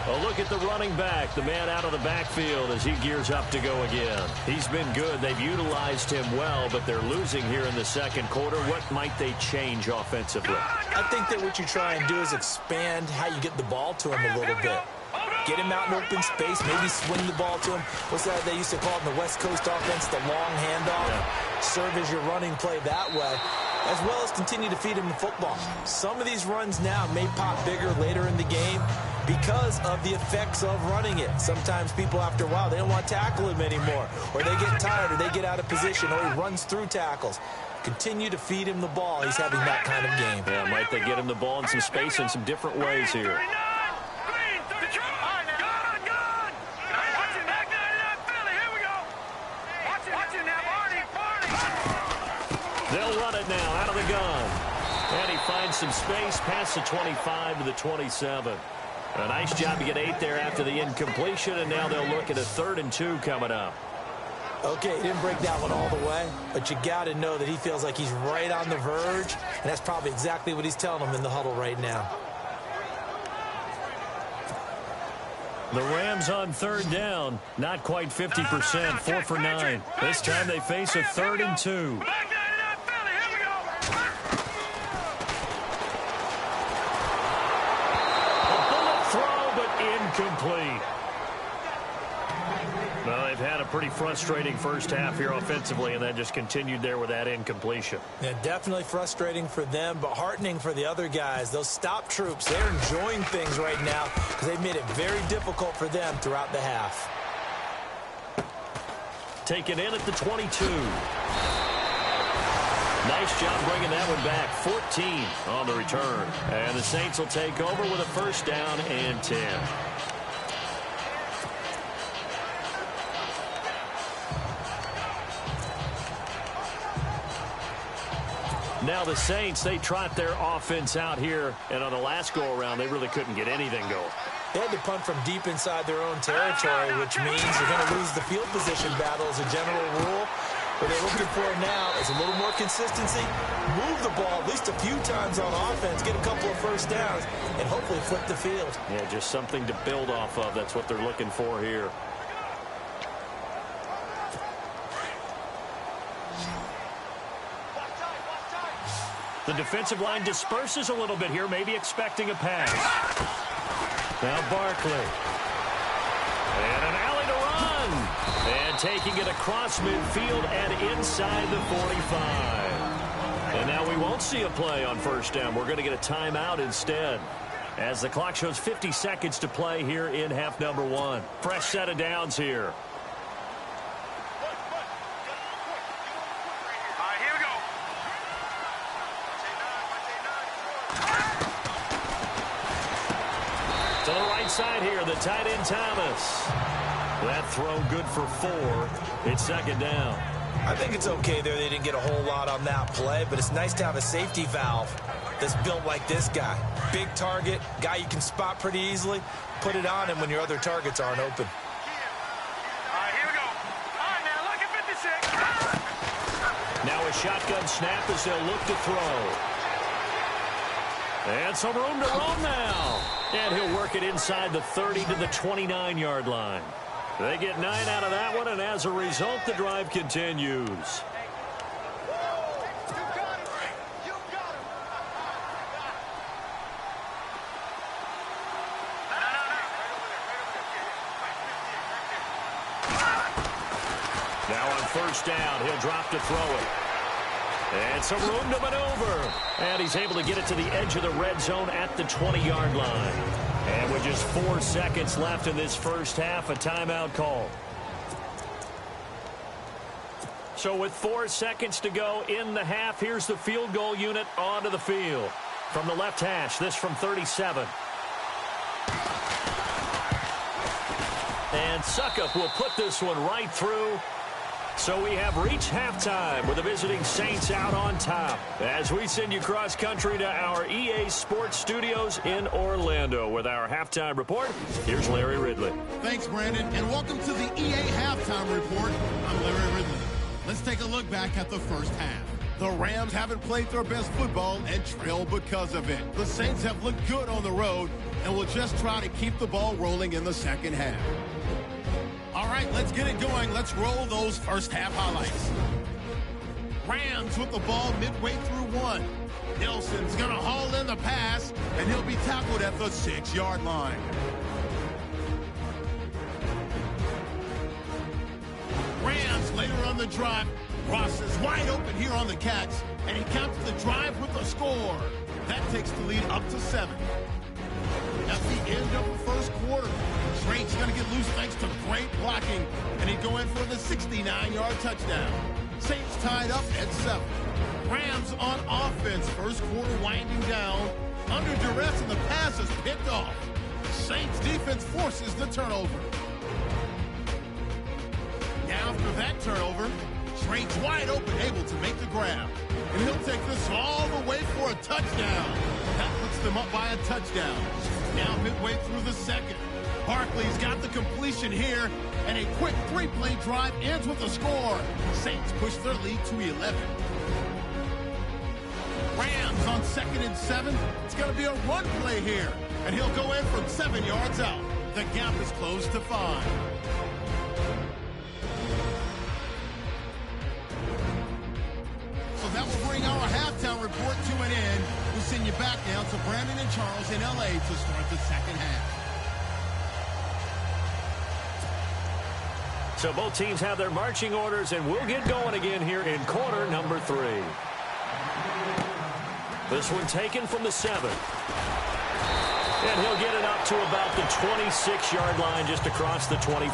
A look at the running back, the man out of the backfield as he gears up to go again. He's been good. They've utilized him well, but they're losing here in the second quarter. What might they change offensively? I think that what you try and do is expand how you get the ball to him a little bit. Get him out in open space, maybe swing the ball to him. What's that they used to call it in the West Coast offense, the long handoff? Yeah. Serve as your running play that way, as well as continue to feed him the football. Some of these runs now may pop bigger later in the game because of the effects of running it. Sometimes people, after a while, they don't want to tackle him anymore, or they get tired, or they get out of position, or he runs through tackles. Continue to feed him the ball. He's having that kind of game. Yeah, might they get him the ball in some space in some different ways here. They'll run it now out of the gun. And he finds some space past the 25 to the 27. A nice job to get 8 there after the incompletion, and now they'll look at a 3rd and 2 coming up. Okay, he didn't break that one all the way, but you got to know that he feels like he's right on the verge, and that's probably exactly what he's telling them in the huddle right now. The Rams on third down, not quite 50%, 4 for 9. This time they face a 3rd and 2. A bullet throw, but incomplete. Well, they've had a pretty frustrating first half here offensively, and then just continued there with that incompletion. Yeah, definitely frustrating for them, but heartening for the other guys. Those stop troops, they're enjoying things right now because they've made it very difficult for them throughout the half. Taken in at the 22. Nice job bringing that one back. 14 on the return. And the Saints will take over with a 1st down and 10. Now the Saints, they trot their offense out here, and on the last go-around, they really couldn't get anything going. They had to punt from deep inside their own territory, which means they're going to lose the field position battle as a general rule. What they're looking for now is a little more consistency, move the ball at least a few times on offense, get a couple of 1st downs, and hopefully flip the field. Yeah, just something to build off of. That's what they're looking for here. The defensive line disperses a little bit here, maybe expecting a pass. Now Barkley. And an alley to run. And taking it across midfield and inside the 45. And now we won't see a play on 1st down. We're going to get a timeout instead, as the clock shows 50 seconds to play here in half number 1. Fresh set of downs here. To the right side here, the tight end Thomas. That throw good for 4. It's 2nd down. I think it's okay there. They didn't get a whole lot on that play, but it's nice to have a safety valve that's built like this guy. Big target, guy you can spot pretty easily. Put it on him when your other targets aren't open. All right, here we go. All right, now look at 56. Now a shotgun snap as they'll look to throw. And some room to roam now. And he'll work it inside the 30 to the 29-yard line. They get 9 out of that one, and as a result, the drive continues. Now on 1st down, he'll drop to throw it. And some room to maneuver. And he's able to get it to the edge of the red zone at the 20-yard line. And with just 4 seconds left in this first half, a timeout call. So with 4 seconds to go in the half, here's the field goal unit onto the field. From the left hash, this from 37. And Suckup will put this one right through. So we have reached halftime with the visiting Saints out on top as we send you cross country to our EA Sports Studios in Orlando with our halftime report. Here's Larry Ridley. Thanks, Brandon, and welcome to the EA Halftime Report. I'm Larry Ridley. Let's take a look back at the first half. The Rams haven't played their best football and trail because of it. The Saints have looked good on the road and will just try to keep the ball rolling in the second half. All right, let's get it going. Let's roll those first half highlights. Rams with the ball midway through 1. Nelson's going to haul in the pass, and he'll be tackled at the 6-yard line. Rams later on the drive. Ross is wide open here on the catch, and he counts the drive with a score. That takes the lead up to 7. At the end of the first quarter, Drake's going to get loose thanks to great blocking, and he'd go in for the 69-yard touchdown. Saints tied up at 7. Rams on offense, first quarter winding down. Under duress, and the pass is picked off. Saints defense forces the turnover. Now after that turnover, Drake's wide open, able to make the grab. And he'll take this all the way for a touchdown. That puts them up by a touchdown. Now midway through the second. Barkley's got the completion here, and a quick 3-play drive ends with a score. Saints push their lead to 11. Rams on 2nd and 7. It's going to be a run play here, and he'll go in from 7 yards out. The gap is closed to 5. So that will bring our halftime report to an end. We'll send you back now to Brandon and Charles in L.A. to start the second half. So both teams have their marching orders, and we'll get going again here in quarter number 3. This one taken from the 7. And he'll get it up to about the 26-yard line, just across the 25.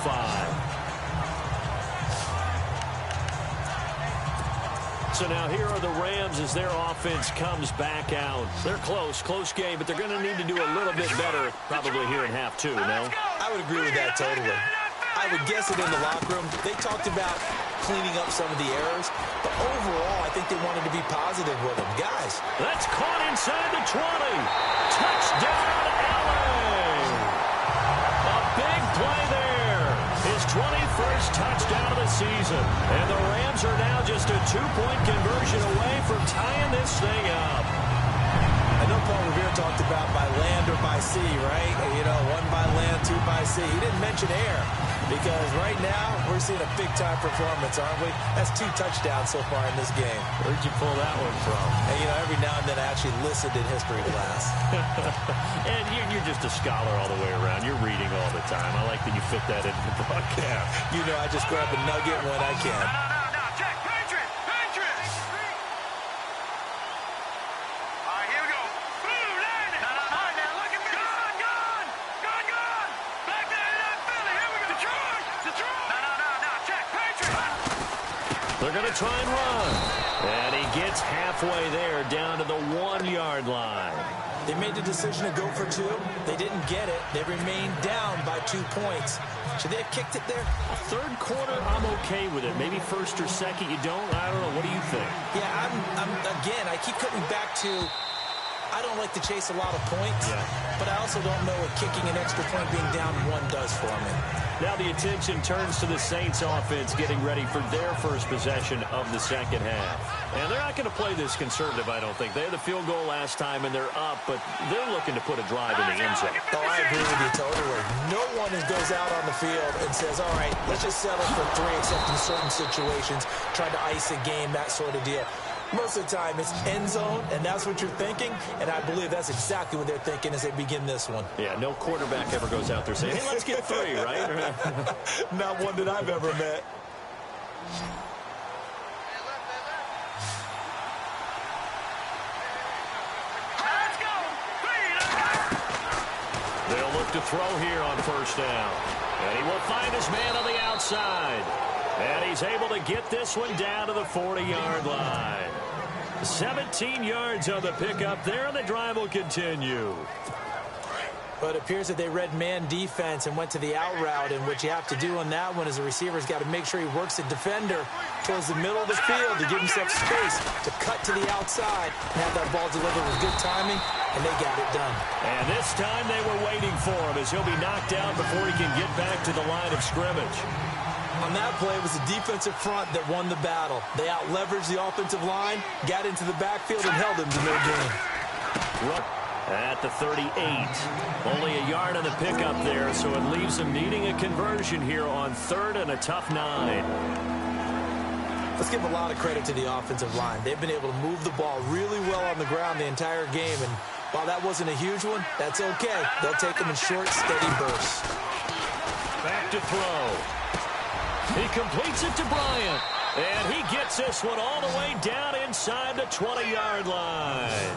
So now here are the Rams as their offense comes back out. They're close game, but they're going to need to do a little bit better probably here in half 2, no? I would agree with that totally. I would guess it in the locker room. They talked about cleaning up some of the errors, but overall, I think they wanted to be positive with them. Guys. That's caught inside the 20. Touchdown, LA. A big play there. His 21st touchdown of the season. And the Rams are now just a 2-point conversion away from tying this thing up. I know Paul Revere talked about by land or by sea, right? You know, 1 by land, 2 by sea. He didn't mention air because right now we're seeing a big-time performance, aren't we? That's 2 touchdowns so far in this game. Where'd you pull that one from? And, you know, every now and then I actually listened in history class. And you're just a scholar all the way around. You're reading all the time. I like that you fit that into the broadcast. You know, I just grab a nugget when I can. No, check. Patriot. All right, here we go. Boom, landing. All right, now look at me. Gone. Back there in that Philly. Here we go. Detroit. No, check. Patriot. They're going to try and run. And he gets halfway there, down to the 1-yard line. They made the decision to go for 2. They didn't get it. They remained down by 2 points. Should they have kicked it there? Third quarter, I'm okay with it. Maybe first or second, you don't? I don't know. What do you think? Yeah, again, I keep coming back to I don't like to chase a lot of points, but I also don't know what kicking an extra point being down 1 does for me. Now the attention turns to the Saints offense getting ready for their first possession of the second half. And they're not going to play this conservative, I don't think. They had the field goal last time, and they're up, but they're looking to put a drive in the end zone. Oh, I agree with you totally. No one goes out on the field and says, all right, let's just settle for 3, except in certain situations, trying to ice a game, that sort of deal. Most of the time, it's end zone, and that's what you're thinking, and I believe that's exactly what they're thinking as they begin this one. Yeah, no quarterback ever goes out there saying, hey, let's get 3, right? Not one that I've ever met. They'll look to throw here on first down. And he will find his man on the outside. And he's able to get this one down to the 40-yard line. 17 yards on the pickup there, and the drive will continue. But it appears that they read man defense and went to the out route, and what you have to do on that one is the receiver's got to make sure he works the defender towards the middle of the field to give himself space to cut to the outside and have that ball delivered with good timing, and they got it done. And this time they were waiting for him as he'll be knocked down before he can get back to the line of scrimmage. On that play, it was the defensive front that won the battle. They out-leveraged the offensive line, got into the backfield, and held him to no gain. At the 38. Only a yard on the pickup there, so it leaves him needing a conversion here on 3rd and a tough 9. Let's give a lot of credit to the offensive line. They've been able to move the ball really well on the ground the entire game, and while that wasn't a huge one, that's okay. They'll take them in short, steady bursts. Back to throw. He completes it to Bryant, and he gets this one all the way down inside the 20-yard line.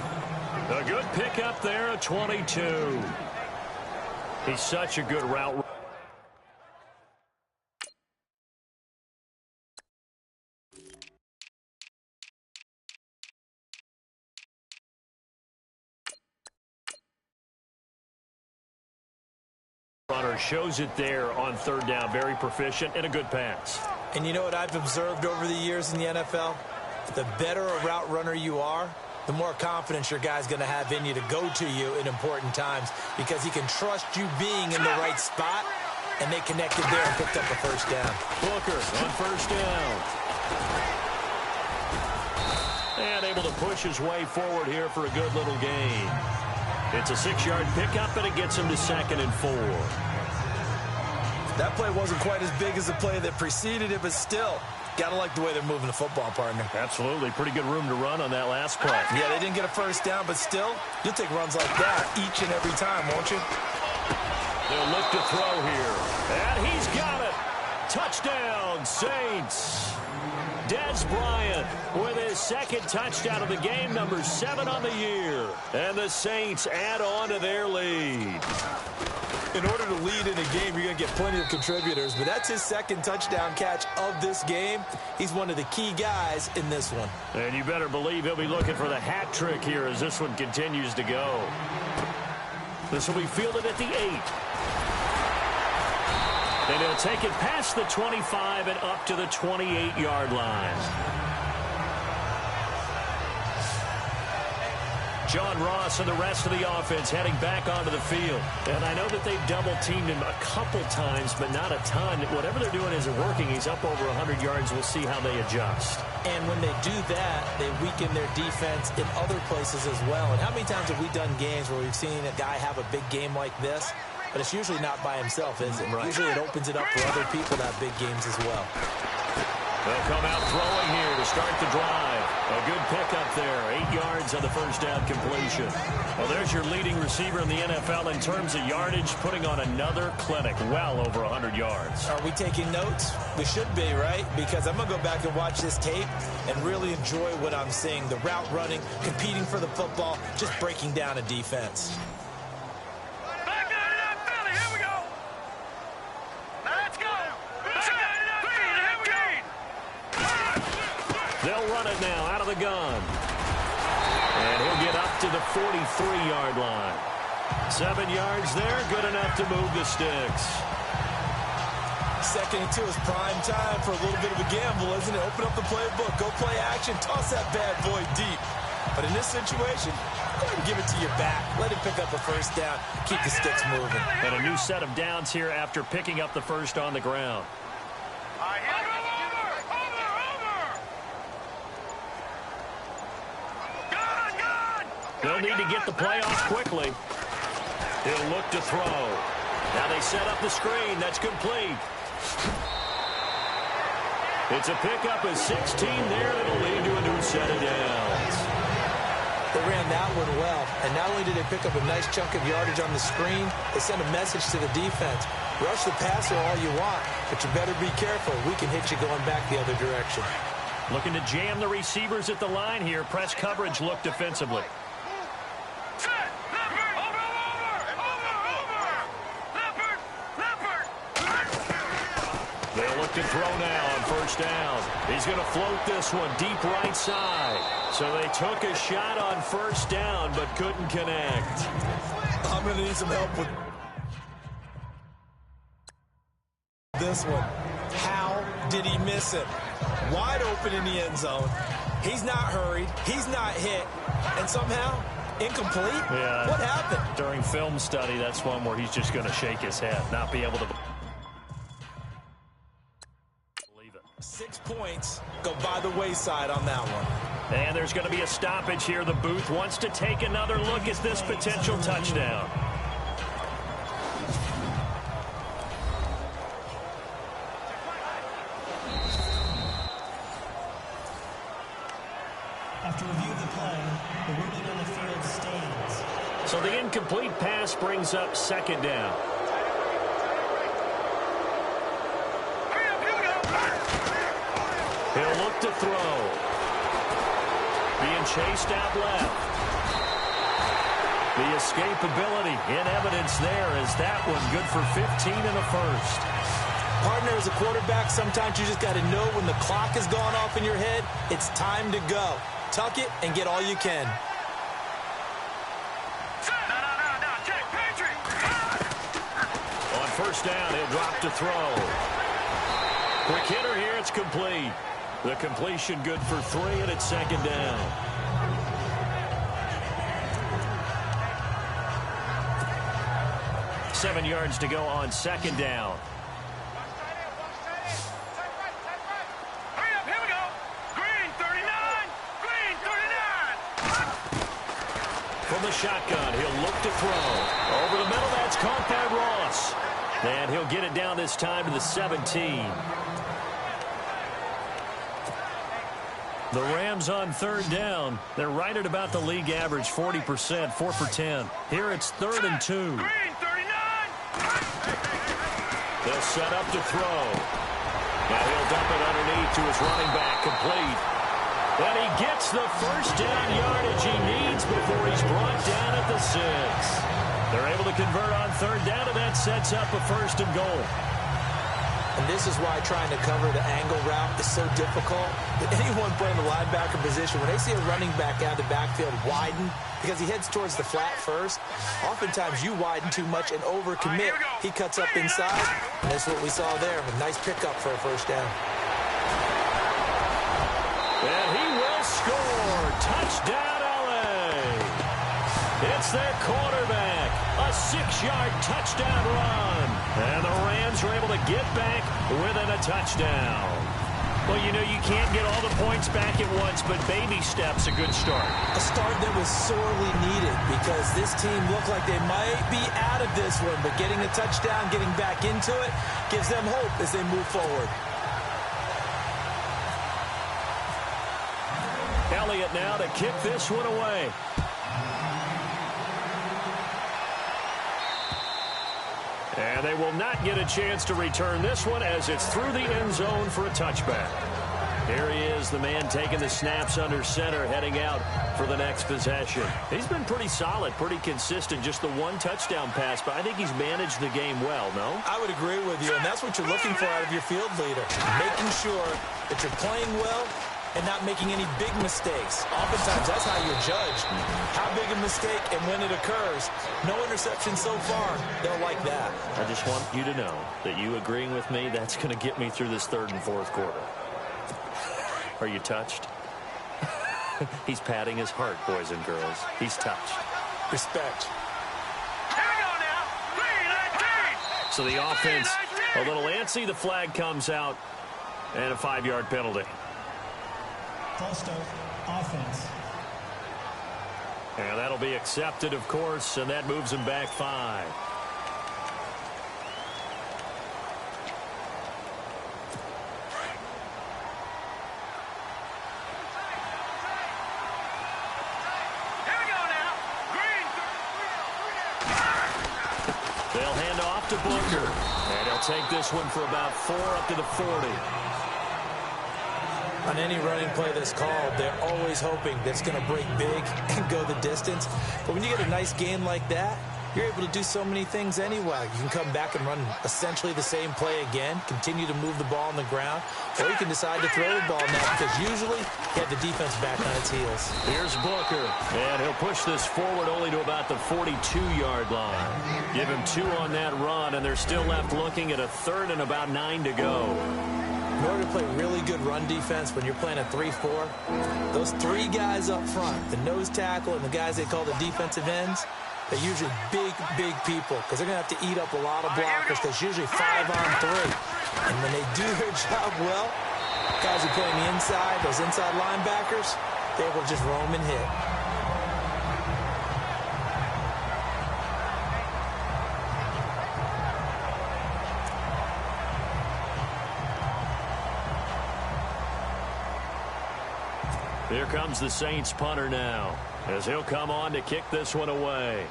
A good pickup there at 22. He's such a good route. Runner shows it there on 3rd down. Very proficient and a good pass. And you know what I've observed over the years in the NFL? The better a route runner you are, the more confidence your guy's going to have in you to go to you in important times because he can trust you being in the right spot, and they connected there and picked up a first down. Booker on first down. And able to push his way forward here for a good little gain. It's a 6-yard pickup, and it gets him to 2nd and 4. That play wasn't quite as big as the play that preceded it, but still, gotta like the way they're moving the football, partner. Absolutely. Pretty good room to run on that last play. Yeah, they didn't get a first down, but still, you'll take runs like that each and every time, won't you? They'll look to throw here. And he's got it. Touchdown, Saints. Dez Bryant with his second touchdown of the game, number 7 on the year. And the Saints add on to their lead. In order to lead in a game, you're going to get plenty of contributors, but that's his second touchdown catch of this game. He's one of the key guys in this one. And you better believe he'll be looking for the hat trick here as this one continues to go. This will be fielded at the 8. And he'll take it past the 25 and up to the 28-yard line. John Ross and the rest of the offense heading back onto the field. And I know that they've double-teamed him a couple times, but not a ton. Whatever they're doing isn't working. He's up over 100 yards. We'll see how they adjust. And when they do that, they weaken their defense in other places as well. And how many times have we done games where we've seen a guy have a big game like this? But it's usually not by himself, is it? Right. Usually it opens it up for other people to have big games as well. They'll come out throwing here to start the drive. A good pickup there. 8 yards on the first down completion. Well, there's your leading receiver in the NFL in terms of yardage, putting on another clinic, well over 100 yards. Are we taking notes? We should be, right? Because I'm going to go back and watch this tape and really enjoy what I'm seeing. The route running, competing for the football, just breaking down a defense. They'll run it now out of the gun. And he'll get up to the 43-yard line. 7 yards there, good enough to move the sticks. 2nd and 2 is prime time for a little bit of a gamble, isn't it? Open up the playbook, go play action, toss that bad boy deep. But in this situation, go ahead and give it to your back. Let him pick up a first down, keep the sticks moving. And a new set of downs here after picking up the first on the ground. They'll need to get the play off quickly. He'll look to throw. Now they set up the screen. That's complete. It's a pickup of 16 there. It'll lead to a new set of downs. They ran that one well. And not only did they pick up a nice chunk of yardage on the screen, they sent a message to the defense. Rush the passer all you want, but you better be careful. We can hit you going back the other direction. Looking to jam the receivers at the line here. Press coverage look defensively. They'll look to throw now on first down. He's going to float this one deep right side. So they took a shot on first down but couldn't connect. I'm going to need some help with this one. How did he miss it? Wide open in the end zone. He's not hurried. He's not hit. And somehow, incomplete? Yeah. What happened? During film study, that's one where he's just going to shake his head, not be able to believe it. 6 points go by the wayside on that one. And there's going to be a stoppage here. The booth wants to take another look at this potential touchdown. After review of the play, the ruling on the field stands. So the incomplete pass brings up second down. He'll look to throw. Being chased out left. The escapability in evidence there is that one good for 15 in the first. Partner, as a quarterback, sometimes you just got to know when the clock has gone off in your head, it's time to go. Tuck it and get all you can. On first down, he'll drop to throw. Quick hitter here, it's complete. The completion good for 3, and it's second down. Seven yards to go on second down. From the shotgun, he'll look to throw. Over the middle, that's caught by Ross. And he'll get it down this time to the 17. The Rams on third down. They're right at about the league average, 40%, 4 for 10. Here it's 3rd and 2. Green, 39. They'll set up to throw. Now he'll dump it underneath to his running back, complete. And he gets the first down yardage he needs before he's brought down at the 6. They're able to convert on third down, and that sets up a 1st and goal. And this is why trying to cover the angle route is so difficult. Anyone playing the linebacker position, when they see a running back out of the backfield widen, because he heads towards the flat first, oftentimes you widen too much and overcommit. He cuts up inside, and that's what we saw there. A nice pickup for a 1st down. And he will score. Touchdown, LA. It's their quarterback. A 6-yard touchdown run. And the Rams are able to get back within a touchdown. Well, you know, you can't get all the points back at once, but baby steps a good start. A start that was sorely needed because this team looked like they might be out of this one, but getting a touchdown, getting back into it, gives them hope as they move forward. Elliott now to kick this one away. And they will not get a chance to return this one as it's through the end zone for a touchback. Here he is, the man taking the snaps under center, heading out for the next possession. He's been pretty solid, pretty consistent, just the 1 touchdown pass, but I think he's managed the game well, no? I would agree with you, and that's what you're looking for out of your field leader, making sure that you're playing well and not making any big mistakes. Oftentimes, that's how you're judged. How big a mistake and when it occurs. No interception so far. They'll like that. I just want you to know that you agreeing with me, that's going to get me through this 3rd and 4th quarter. Are you touched? He's patting his heart, boys and girls. He's touched. Respect. Here we go now. Green, 19. So the offense a little antsy. The flag comes out and a 5-yard penalty. False start, offense. And that'll be accepted, of course, and that moves him back 5. Here we go now. Green. They'll hand off to Booker. And he'll take this one for about 4 up to the 40. On any running play that's called, they're always hoping that it's going to break big and go the distance. But when you get a nice gain like that, you're able to do so many things anyway. You can come back and run essentially the same play again, continue to move the ball on the ground, or you can decide to throw the ball now because usually you have the defense back on its heels. Here's Booker, and he'll push this forward only to about the 42-yard line. Give him 2 on that run, and they're still left looking at a 3rd and about 9 to go. In order to play really good run defense when you're playing a 3-4, those 3 guys up front, the nose tackle and the guys they call the defensive ends, they're usually big, big people because they're going to have to eat up a lot of blockers because usually 5 on 3. And when they do their job well, guys who play on the inside, those inside linebackers, they're able to just roam and hit. Here comes the Saints punter now, as he'll come on to kick this one away.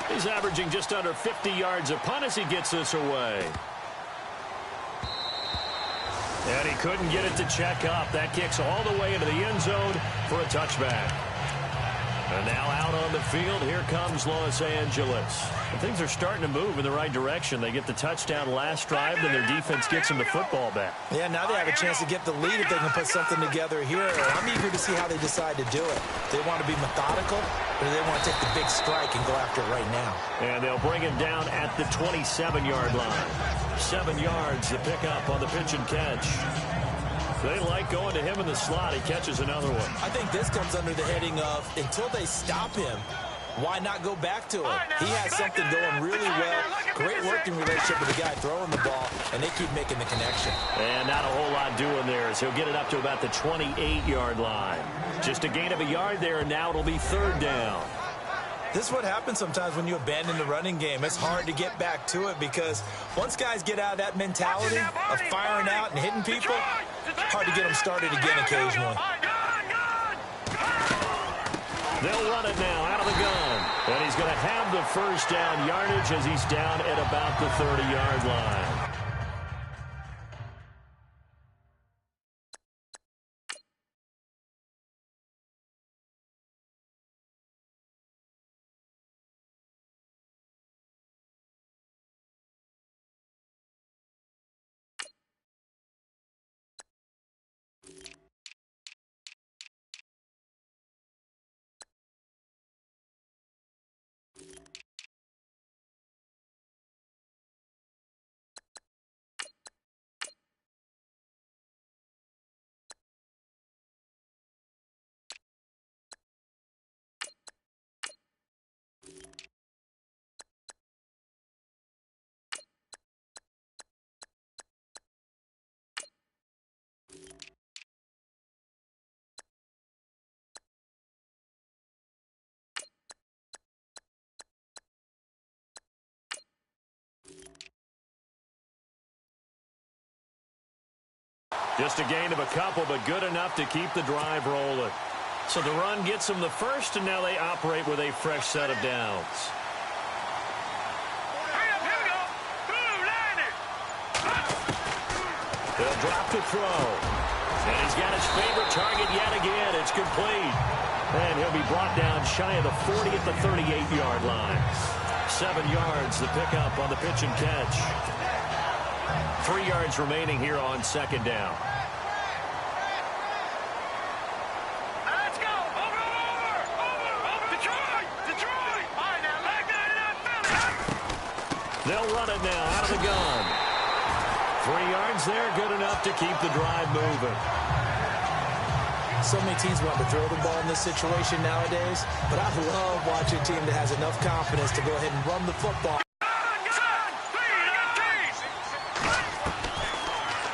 He's averaging just under 50 yards a punt as he gets this away. And he couldn't get it to check up. That kicks all the way into the end zone for a touchback. And now out on the field, here comes Los Angeles. And things are starting to move in the right direction. They get the touchdown last drive, then their defense gets them the football back. Yeah, now they have a chance to get the lead if they can put something together here. I'm eager to see how they decide to do it. Do they want to be methodical, or do they want to take the big strike and go after it right now? And they'll bring him down at the 27-yard line. 7 yards, the pickup on the pitch and catch. They like going to him in the slot. He catches another one. I think this comes under the heading of, until they stop him, why not go back to it? He has something going really well. Great work working relationship with the guy throwing the ball, and they keep making the connection. And not a whole lot doing there as he'll get it up to about the 28-yard line. Just a gain of a yard there, and now it'll be third down. This is what happens sometimes when you abandon the running game. It's hard to get back to it because once guys get out of that mentality of firing out and hitting people, hard to get them started again occasionally. They'll run it now out of the gun. And he's going to have the first down yardage as he's down at about the 30-yard line. Just a gain of a couple, but good enough to keep the drive rolling. So the run gets them the first, and now they operate with a fresh set of downs. They'll drop to throw. And he's got his favorite target yet again. It's complete. And he'll be brought down shy of the 40 at the 38-yard line. 7 yards, the pickup on the pitch and catch. 3 yards remaining here on second down. Let's go. Over. Detroit. All right, now, leg that in that Philly. They'll run it now out of the gun. 3 yards there, good enough to keep the drive moving. So many teams want to throw the ball in this situation nowadays, but I love watching a team that has enough confidence to go ahead and run the football.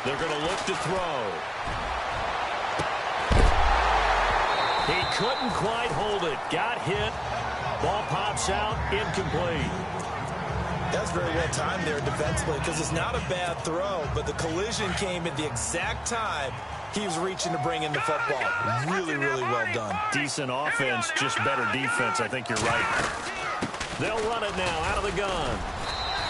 They're going to look to throw. He couldn't quite hold it. Got hit. Ball pops out. Incomplete. That's very well timed there defensively because it's not a bad throw, but the collision came at the exact time he was reaching to bring in the football. Really, really well done. Decent offense, just better defense. I think you're right. They'll run it now out of the gun.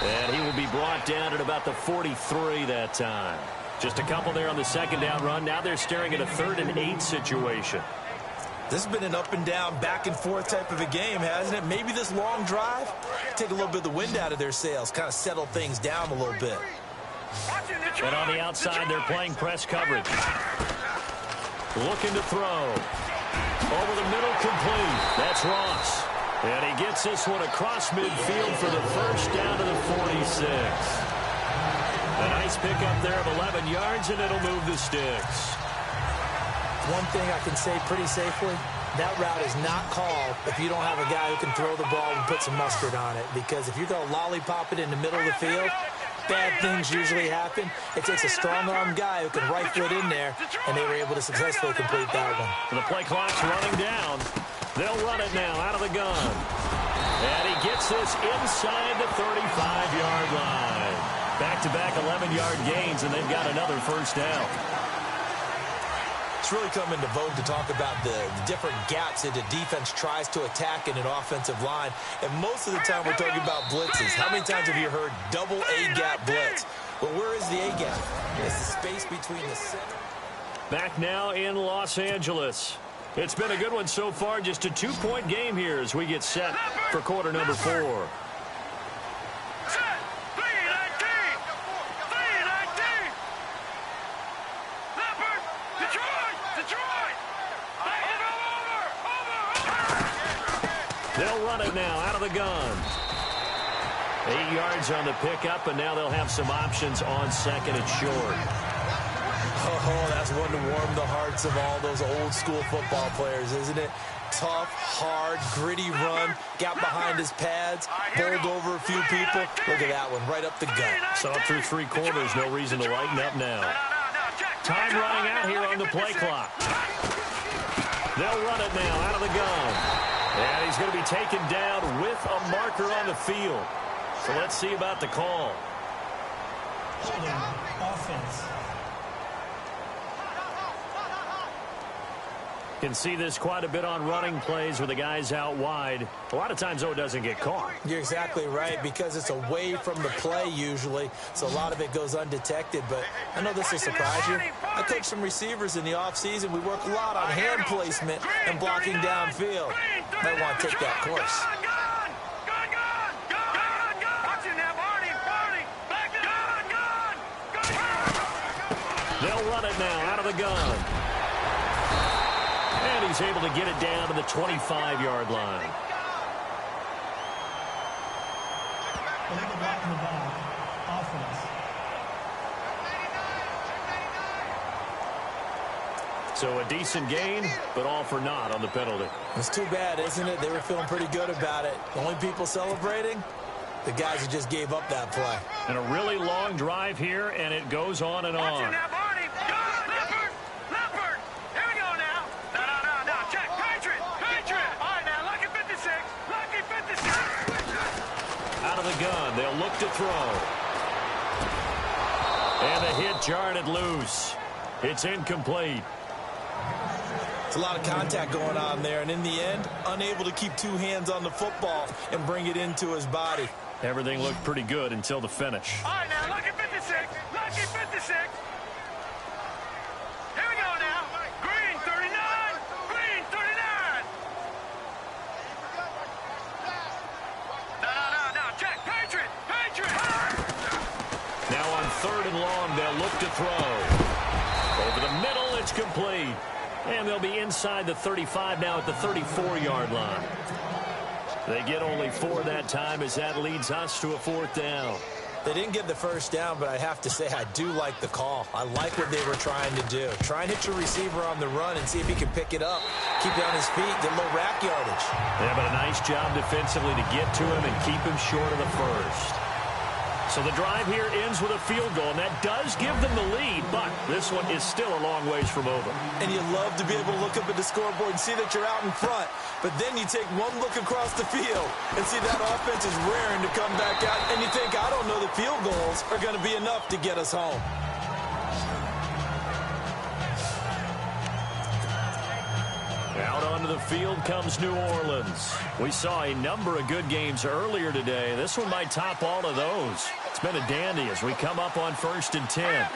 And he will be brought down at about the 43 that time. Just a couple there on the second down run. Now they're staring at a 3rd and 8 situation. This has been an up and down, back and forth type of a game, hasn't it? Maybe this long drive, take a little bit of the wind out of their sails, kind of settle things down a little bit. And on the outside, they're playing press coverage. Looking to throw. Over the middle, complete. That's Ross. And he gets this one across midfield for the first down to the 46. A nice pickup there of 11 yards, and it'll move the sticks. One thing I can say pretty safely, that route is not called if you don't have a guy who can throw the ball and put some mustard on it. Because if you're going to lollipop it in the middle of the field, bad things usually happen. It takes a strong-arm guy who can rifle it in there, and they were able to successfully complete that one. The play clock's running down. They'll run it now out of the gun. And he gets this inside the 35-yard line. Back-to-back 11-yard gains, and they've got another first down. It's really come into vogue to talk about the different gaps that the defense tries to attack in an offensive line. And most of the time we're talking about blitzes. How many times have you heard double A-gap blitz? Well, where is the A-gap? It's the space between the center. Back now in Los Angeles. It's been a good one so far. Just a 2-point game here as we get set for quarter number 4. They'll run it now out of the gun. 8 yards on the pickup, and now they'll have some options on second and short. Oh, that's one to warm the hearts of all those old school football players, isn't it? tough, hard, gritty run. Got behind his pads, bowled over a few people. Look at that one, right up the gut. Saw it through 3 quarters. No reason to lighten up now. Time running out here on the play clock. They'll run it now out of the gun. And he's going to be taken down with a marker on the field. So let's see about the call. Holding offense. Can see this quite a bit on running plays where the guy's out wide. A lot of times, though, it doesn't get caught. You're exactly right, because it's away from the play usually, so a lot of it goes undetected. But I know this will surprise you. I coach some receivers in the offseason. We work a lot on hand placement and blocking downfield. Might want to take that course. They'll run it now out of the gun. And he's able to get it down to the 25-yard line. Illegal block in the back. Offense. So a decent gain, but all for naught on the penalty. It's too bad, isn't it? They were feeling pretty good about it. The only people celebrating, the guys who just gave up that play. And a really long drive here, and it goes on and on. Out of the gun, they'll look to throw. And the hit jarred it loose. It's incomplete. It's a lot of contact going on there, and in the end, unable to keep 2 hands on the football and bring it into his body. Everything looked pretty good until the finish. All right, now, lucky 56. Lucky 56. Here we go now. Green, 39. Green, 39. No. Check. Patriot. Now on 3rd and long, they'll look to throw. Over the middle, it's complete. And they'll be inside the 35 now at the 34-yard line. They get only 4 that time as that leads us to a 4th down. They didn't get the first down, but I have to say I do like the call. I like what they were trying to do. Try and hit your receiver on the run and see if he can pick it up. Keep it on his feet, get a little rack yardage. Yeah, but a nice job defensively to get to him and keep him short of the first. So the drive here ends with a field goal, and that does give them the lead, but this one is still a long ways from over. And you love to be able to look up at the scoreboard and see that you're out in front, but then you take one look across the field and see that offense is raring to come back out, and you think, I don't know, the field goals are going to be enough to get us home. Out onto the field comes New Orleans. We saw a number of good games earlier today. This one might top all of those. It's been a dandy as we come up on 1st and 10.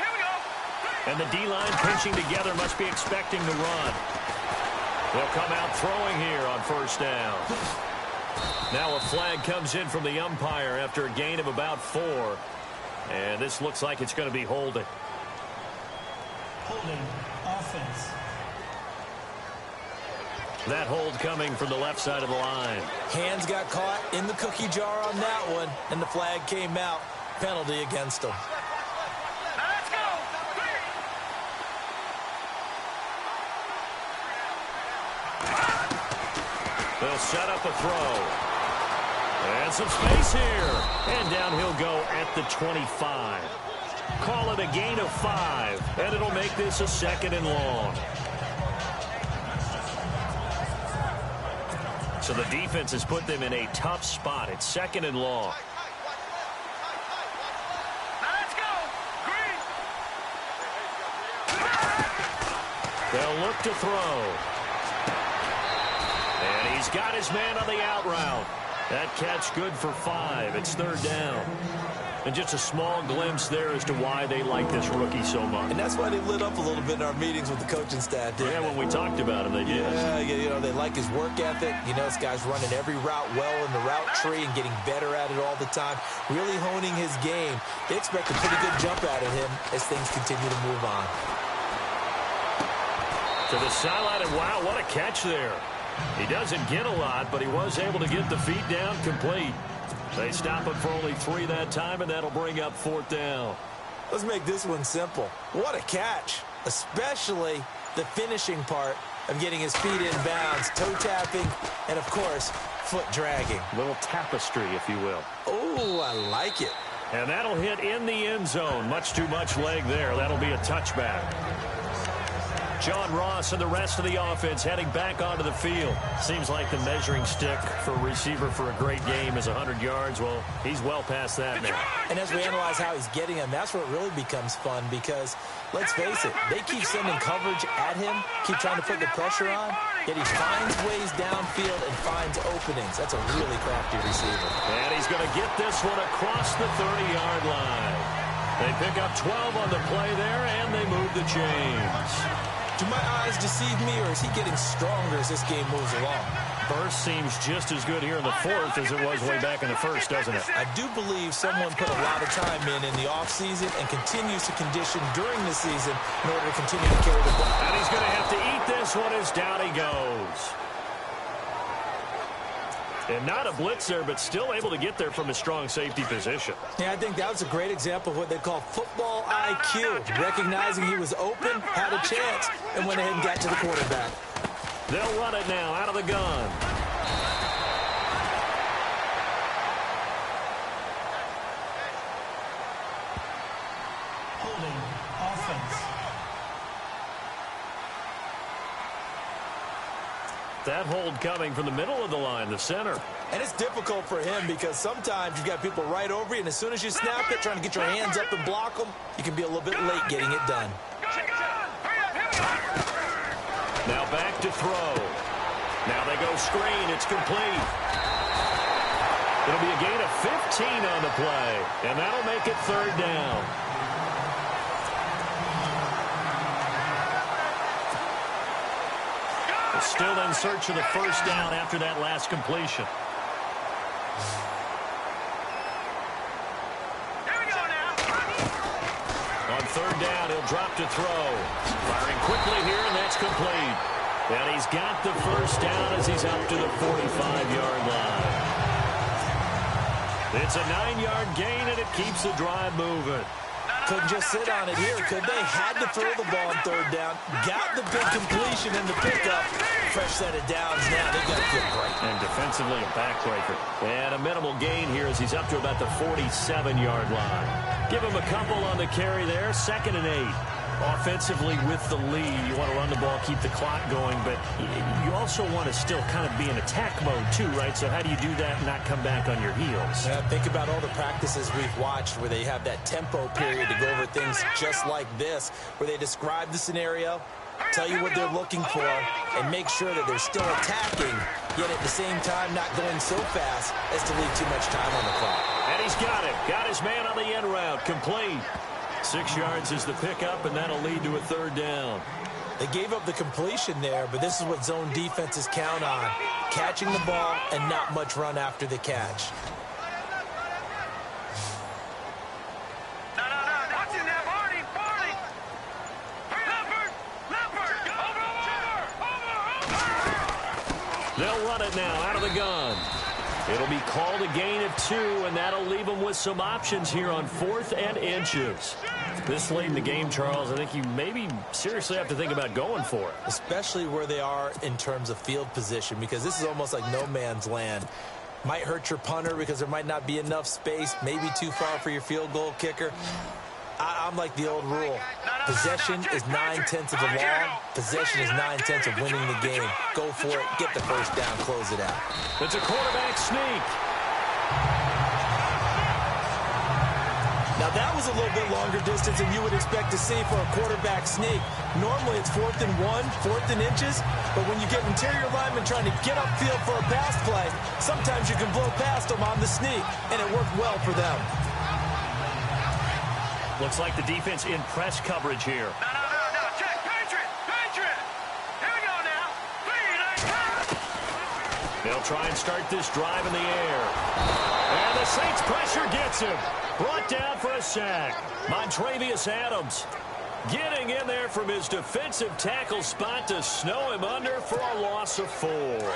And the D-line pinching together must be expecting the run. They'll come out throwing here on 1st down. Now a flag comes in from the umpire after a gain of about 4. And this looks like it's going to be holding. Holding offense. That hold coming from the left side of the line. Hands got caught in the cookie jar on that one, and the flag came out. Penalty against them. Now let's go. They'll set up a throw. And some space here. And down he'll go at the 25. Call it a gain of 5, and it'll make this a 2nd and long. So the defense has put them in a tough spot. It's 2nd and long. Now let's go. Green. They'll look to throw. And he's got his man on the out route. That catch good for 5. It's 3rd down. And just a small glimpse there as to why they like this rookie so much. And that's why they lit up a little bit in our meetings with the coaching staff, didn't Yeah, they? when we talked about him, they did. Yeah, you know, they like his work ethic. You know, this guy's running every route well in the route tree and getting better at it all the time, really honing his game. They expect a pretty good jump out of him as things continue to move on. To the sideline, and wow, what a catch there. He doesn't get a lot, but he was able to get the feet down complete. They stop him for only 3 that time, and that'll bring up 4th down. Let's make this one simple. What a catch, especially the finishing part of getting his feet in bounds, toe tapping, and of course, foot dragging. Little tapestry, if you will. Oh, I like it. And that'll hit in the end zone. Much too much leg there. That'll be a touchback. John Ross and the rest of the offense heading back onto the field. Seems like the measuring stick for a receiver for a great game is 100 yards. Well, he's well past that now. And as we analyze how he's getting them, that's where it really becomes fun because, let's face it, they keep sending coverage at him, keep trying to put the pressure on, yet he finds ways downfield and finds openings. That's a really crafty receiver. And he's going to get this one across the 30-yard line. They pick up 12 on the play there, and they move the chains. Do my eyes deceive me, or is he getting stronger as this game moves along? Burst seems just as good here in the fourth as it was way back in the first, doesn't it? I do believe someone put a lot of time in the offseason and continues to condition during the season in order to continue to carry the ball. And he's going to have to eat this one as down he goes. And not a blitzer, but still able to get there from a strong safety position. Yeah, I think that was a great example of what they call football IQ. Recognizing he was open, had a chance, and went ahead and got to the quarterback. They'll run it now out of the gun. Holding offense. That hold coming from the middle of the line, the center. And it's difficult for him because sometimes you've got people right over you, and as soon as you snap it, trying to get your hands up and block them, you can be a little bit late getting it done. Now back to throw. Now they go screen. It's complete. It'll be a gain of 15 on the play, and that'll make it third down. Still in search of the first down after that last completion. On third down, he'll drop to throw. Firing quickly here, and that's complete. And he's got the first down as he's up to the 45-yard line. It's a 9-yard gain, and it keeps the drive moving. Couldn't just sit on it here, could they? Had to throw the ball on third down. Got the big completion in the pickup. Fresh set of downs now. They've got a good break. And defensively, a backbreaker. And a minimal gain here as he's up to about the 47-yard line. Give him a couple on the carry there. 2nd and 8. Offensively with the lead, you want to run the ball, keep the clock going, but you also want to still kind of be in attack mode too, right? So how do you do that and not come back on your heels? Yeah, think about all the practices we've watched where they have that tempo period to go over things just like this, where they describe the scenario, tell you what they're looking for, and make sure that they're still attacking, yet at the same time not going so fast as to leave too much time on the clock. And he's got it. Got his man on the end route. Complete. 6 yards is the pickup, and that'll lead to a third down. They gave up the completion there, but this is what zone defenses count on. Catching the ball and not much run after the catch. No. Watch it now, Barney. Leopard. Over. They'll run it now out of the gun. It'll be called a gain of 2, and that'll leave them with some options here on 4th and inches. This late in the game, Charles, I think you maybe seriously have to think about going for it. Especially where they are in terms of field position, because this is almost like no man's land. Might hurt your punter because there might not be enough space, maybe too far for your field goal kicker. I'm like the old rule. Possession is 9/10 of the law. Possession is 9/10 of winning the game. Go for it. Get the first down. Close it out. It's a quarterback sneak. Now, that was a little bit longer distance than you would expect to see for a quarterback sneak. Normally, it's 4th and 1, 4th and inches. But when you get interior linemen trying to get upfield for a pass play, sometimes you can blow past them on the sneak, and it worked well for them. Looks like the defense in press coverage here. No. Check. Patriot. Here we go now. They'll try and start this drive in the air. And the Saints pressure gets him. Brought down for a sack. Montrevious Adams getting in there from his defensive tackle spot to snow him under for a loss of 4.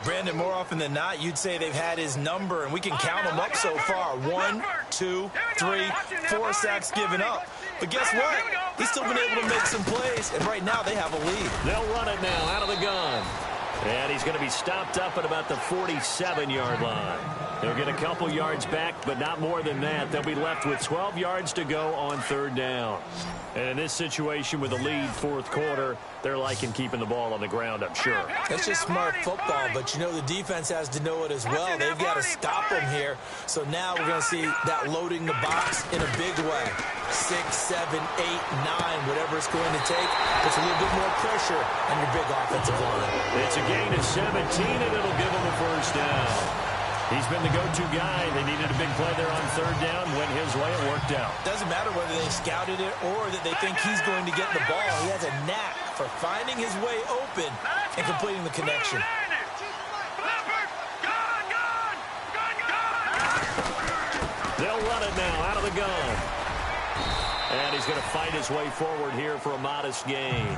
Brandon, more often than not, you'd say they've had his number, and we can count them up so far. 1, 2, 2, 3, 4 sacks given up. But guess what? He's still been able to make some plays, and right now they have a lead. They'll run it now out of the gun. And he's going to be stopped up at about the 47-yard line. They'll get a couple yards back, but not more than that. They'll be left with 12 yards to go on third down. And in this situation with a lead fourth quarter, they're liking keeping the ball on the ground, I'm sure. That's just smart football, but you know the defense has to know it as well. They've got to stop them here. So now we're going to see that loading the box in a big way. 6, 7, 8, 9, whatever it's going to take. Puts a little bit more pressure on your big offensive line. It's a gain of 17, and it'll give them a first down. He's been the go-to guy. They needed a big play there on third down. Went his way. It worked out. Doesn't matter whether they scouted it or that they think he's going to get the ball. He has a knack for finding his way open and completing the connection. They'll run it now out of the gun. And he's going to fight his way forward here for a modest gain.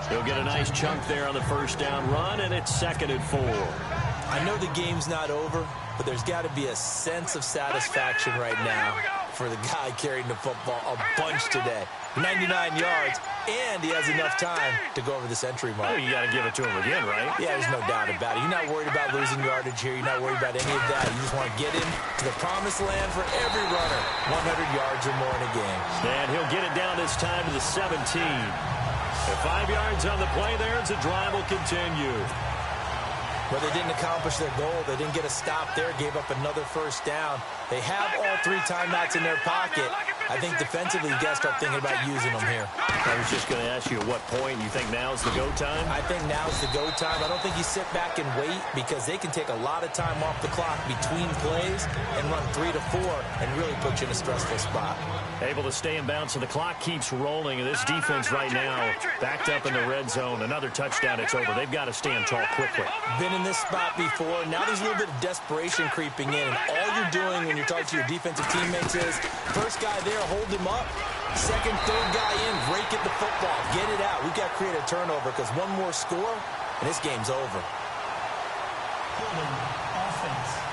He'll get a nice chunk there on the first down run, and it's 2nd and 4. I know the game's not over, but there's got to be a sense of satisfaction right now for the guy carrying the football a bunch today. 99 yards, and he has enough time to go over the century mark. Well, you got to give it to him again, right? Yeah, there's no doubt about it. You're not worried about losing yardage here. You're not worried about any of that. You just want to get him to the promised land for every runner. 100 yards or more in a game. And he'll get it down this time to the 17. At 5 yards on the play there, the drive will continue. But they didn't accomplish their goal. They didn't get a stop there, gave up another first down. They have all 3 timeouts in their pocket. I think defensively, you got to start thinking about using them here. I was just going to ask you at what point you think now's the go time? I think now's the go time. I don't think you sit back and wait because they can take a lot of time off the clock between plays and run 3 to 4 and really put you in a stressful spot. Able to stay in bounds, and the clock keeps rolling. And this defense right now backed up in the red zone. Another touchdown, it's over. They've got to stand tall quickly. Been in this spot before. Now there's a little bit of desperation creeping in. And all you're doing when you're talking to your defensive teammates is first guy there, hold him up. Second, third guy in, rake at the football. Get it out. We've got to create a turnover because one more score, and this game's over. Offense.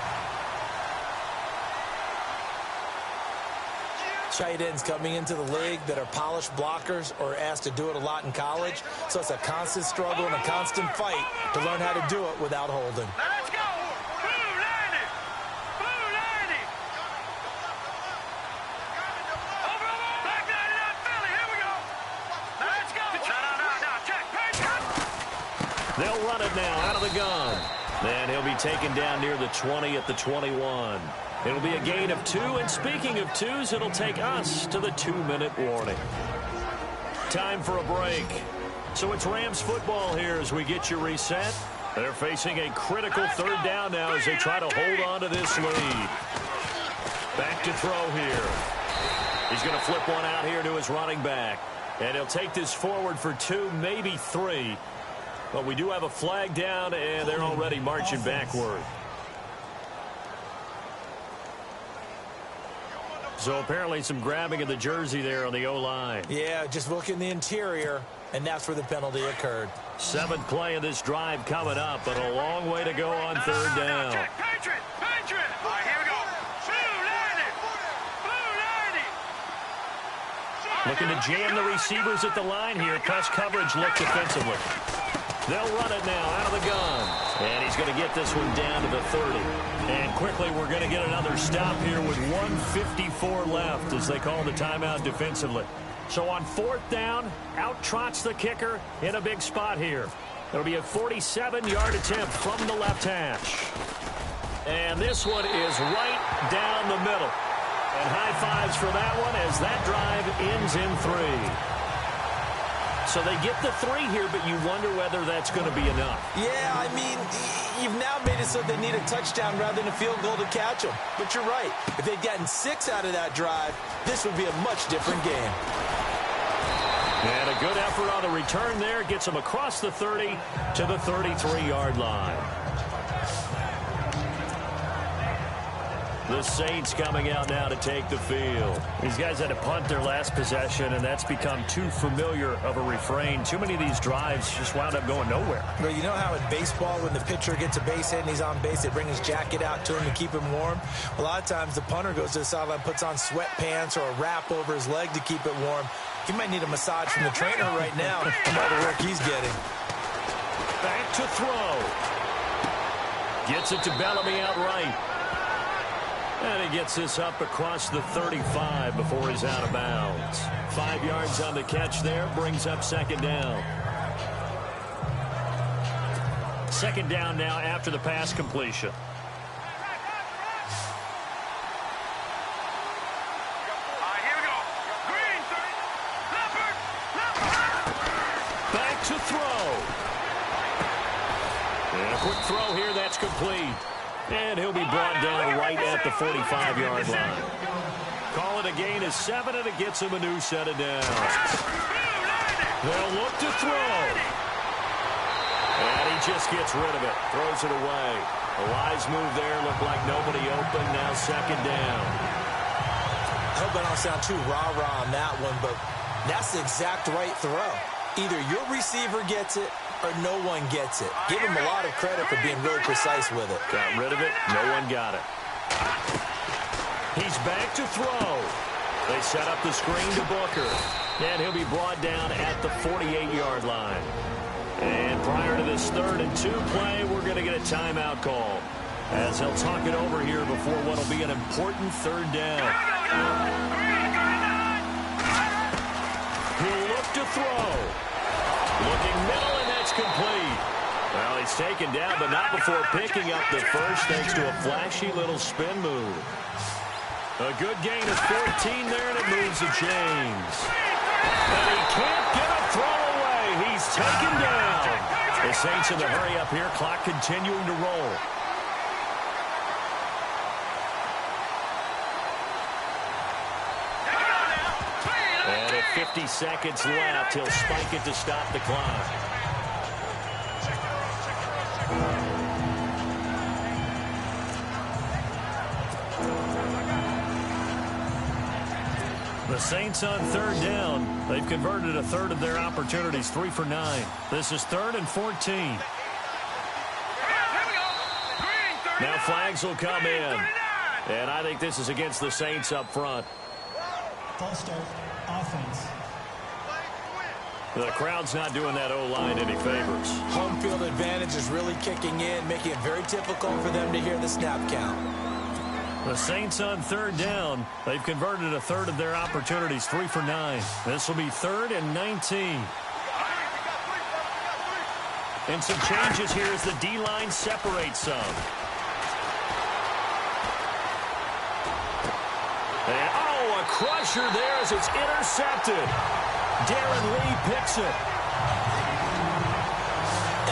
Tight ends coming into the league that are polished blockers or asked to do it a lot in college. So it's a constant struggle and a constant fight to learn how to do it without holding. Let's go! Blue 90! Blue 90! Over, back 99 Philly, here we go! Let's go! No, check, They'll run it now out of the gun. And he'll be taken down near the 20 at the 21. It'll be a gain of 2, and speaking of 2s, it'll take us to the 2-minute warning. Time for a break. So it's Rams football here as we get you reset. They're facing a critical third down now as they try to hold on to this lead. Back to throw here. He's going to flip one out here to his running back. And he'll take this forward for 2, maybe 3. But we do have a flag down, and they're already marching backward. So apparently some grabbing of the jersey there on the O-line. Yeah, just look in the interior, and that's where the penalty occurred. 7th play of this drive coming up, but a long way to go on third down. Check, Patriot! All right, here we go. Blue 90! Looking to jam the receivers at the line here. Press coverage look defensively. They'll run it now out of the gun. And he's going to get this one down to the 30. And quickly, we're going to get another stop here with 1:54 left as they call the timeout defensively. So on 4th down, out trots the kicker in a big spot here. It'll be a 47-yard attempt from the left hash. And this one is right down the middle. And high fives for that one as that drive ends in 3. So they get the 3 here, but you wonder whether that's going to be enough. Yeah, I mean, you've now made it so they need a touchdown rather than a field goal to catch them. But you're right. If they'd gotten 6 out of that drive, this would be a much different game. And a good effort on the return there. Gets them across the 30 to the 33-yard line. The Saints coming out now to take the field. These guys had to punt their last possession, and that's become too familiar of a refrain. Too many of these drives just wound up going nowhere. Well, you know how in baseball, when the pitcher gets a base hit and he's on base, they bring his jacket out to him to keep him warm? A lot of times the punter goes to the sideline, puts on sweatpants or a wrap over his leg to keep it warm. He might need a massage from the trainer right now from all the work he's getting. Back to throw. Gets it to Bellamy outright. And he gets this up across the 35 before he's out of bounds. 5 yards on the catch there, brings up second down. Second down now after the pass completion. Here we go. Green, Leopard. Back to throw. And a quick throw here, that's complete. And he'll be brought down right at the 45-yard line. Call it a gain of 7, and it gets him a new set of downs. They'll look to throw. And he just gets rid of it, throws it away. A wise move there, looked like nobody open, now second down. I hope I don't sound too rah-rah on that one, but that's the exact right throw. Either your receiver gets it or no one gets it. Give him a lot of credit for being really precise with it. Got rid of it. No one got it. He's back to throw. They set up the screen to Booker. And he'll be brought down at the 48-yard line. And prior to this 3rd and 2 play, we're going to get a timeout call, as they'll talk it over here before what will be an important 3rd down. He'll look to throw. Looking middle, and that's complete. Well, he's taken down, but not before picking up the first, thanks to a flashy little spin move. A good gain of 14 there, and it moves the chains. And he can't get a throw away. He's taken down. The Saints in the hurry up here, clock continuing to roll. And at 50 seconds left, he'll spike it to stop the clock. The Saints on 3rd down. They've converted a 1/3 of their opportunities, 3 for 9. This is 3rd and 14. Now flags will come in. And I think this is against the Saints up front. False start, offense. The crowd's not doing that O-line any favors. Home field advantage is really kicking in, making it very difficult for them to hear the snap count. The Saints on 3rd down. They've converted a 1/3 of their opportunities, 3 for 9. This will be 3rd and 19. And some changes here as the D-line separates some. And, oh, a crusher there as it's intercepted. Darren Lee picks it.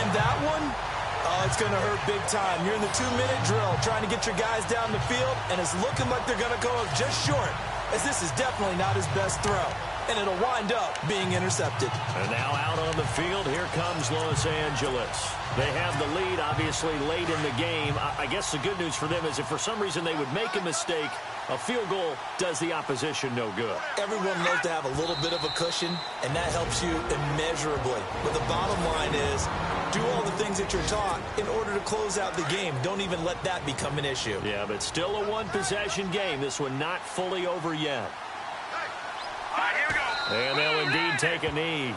And that one, oh, it's going to hurt big time. You're in the 2-minute drill trying to get your guys down the field, and it's looking like they're going to go just short, as this is definitely not his best throw. And it'll wind up being intercepted. And now out on the field, here comes Los Angeles. They have the lead, obviously, late in the game. I guess the good news for them is if for some reason they would make a mistake, a field goal does the opposition no good. Everyone loves to have a little bit of a cushion, and that helps you immeasurably. But the bottom line is, do all the things that you're taught in order to close out the game. Don't even let that become an issue. Yeah, but still a one-possession game. This one not fully over yet. Here we go. And they'll indeed take a knee.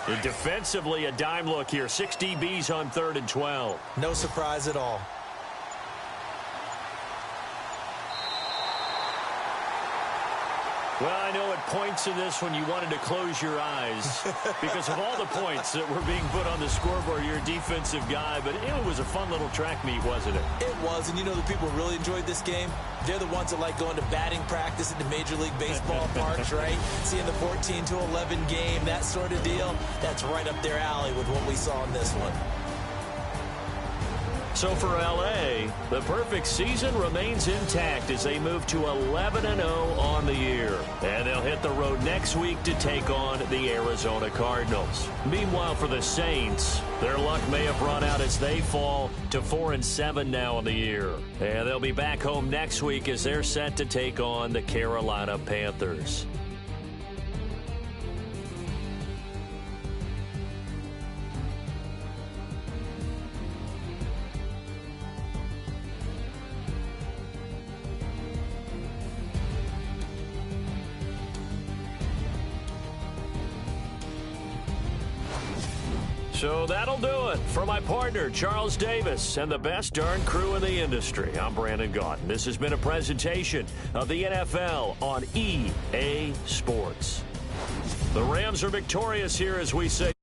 And defensively, a dime look here. 6 DBs on 3rd and 12. No surprise at all. Well, I know at points in this when you wanted to close your eyes because of all the points that were being put on the scoreboard. You're a defensive guy, but it was a fun little track meet, wasn't it? It was, and you know the people who really enjoyed this game? They're the ones that like going to batting practice at the Major League Baseball parks, right? Seeing the 14-11 game, that sort of deal. That's right up their alley with what we saw in this one. So for L.A., the perfect season remains intact as they move to 11-0 on the year. And they'll hit the road next week to take on the Arizona Cardinals. Meanwhile, for the Saints, their luck may have run out as they fall to 4-7 now on the year. And they'll be back home next week as they're set to take on the Carolina Panthers. So that'll do it. For my partner, Charles Davis, and the best darn crew in the industry, I'm Brandon Gaudin. This has been a presentation of the NFL on EA Sports. The Rams are victorious here as we say.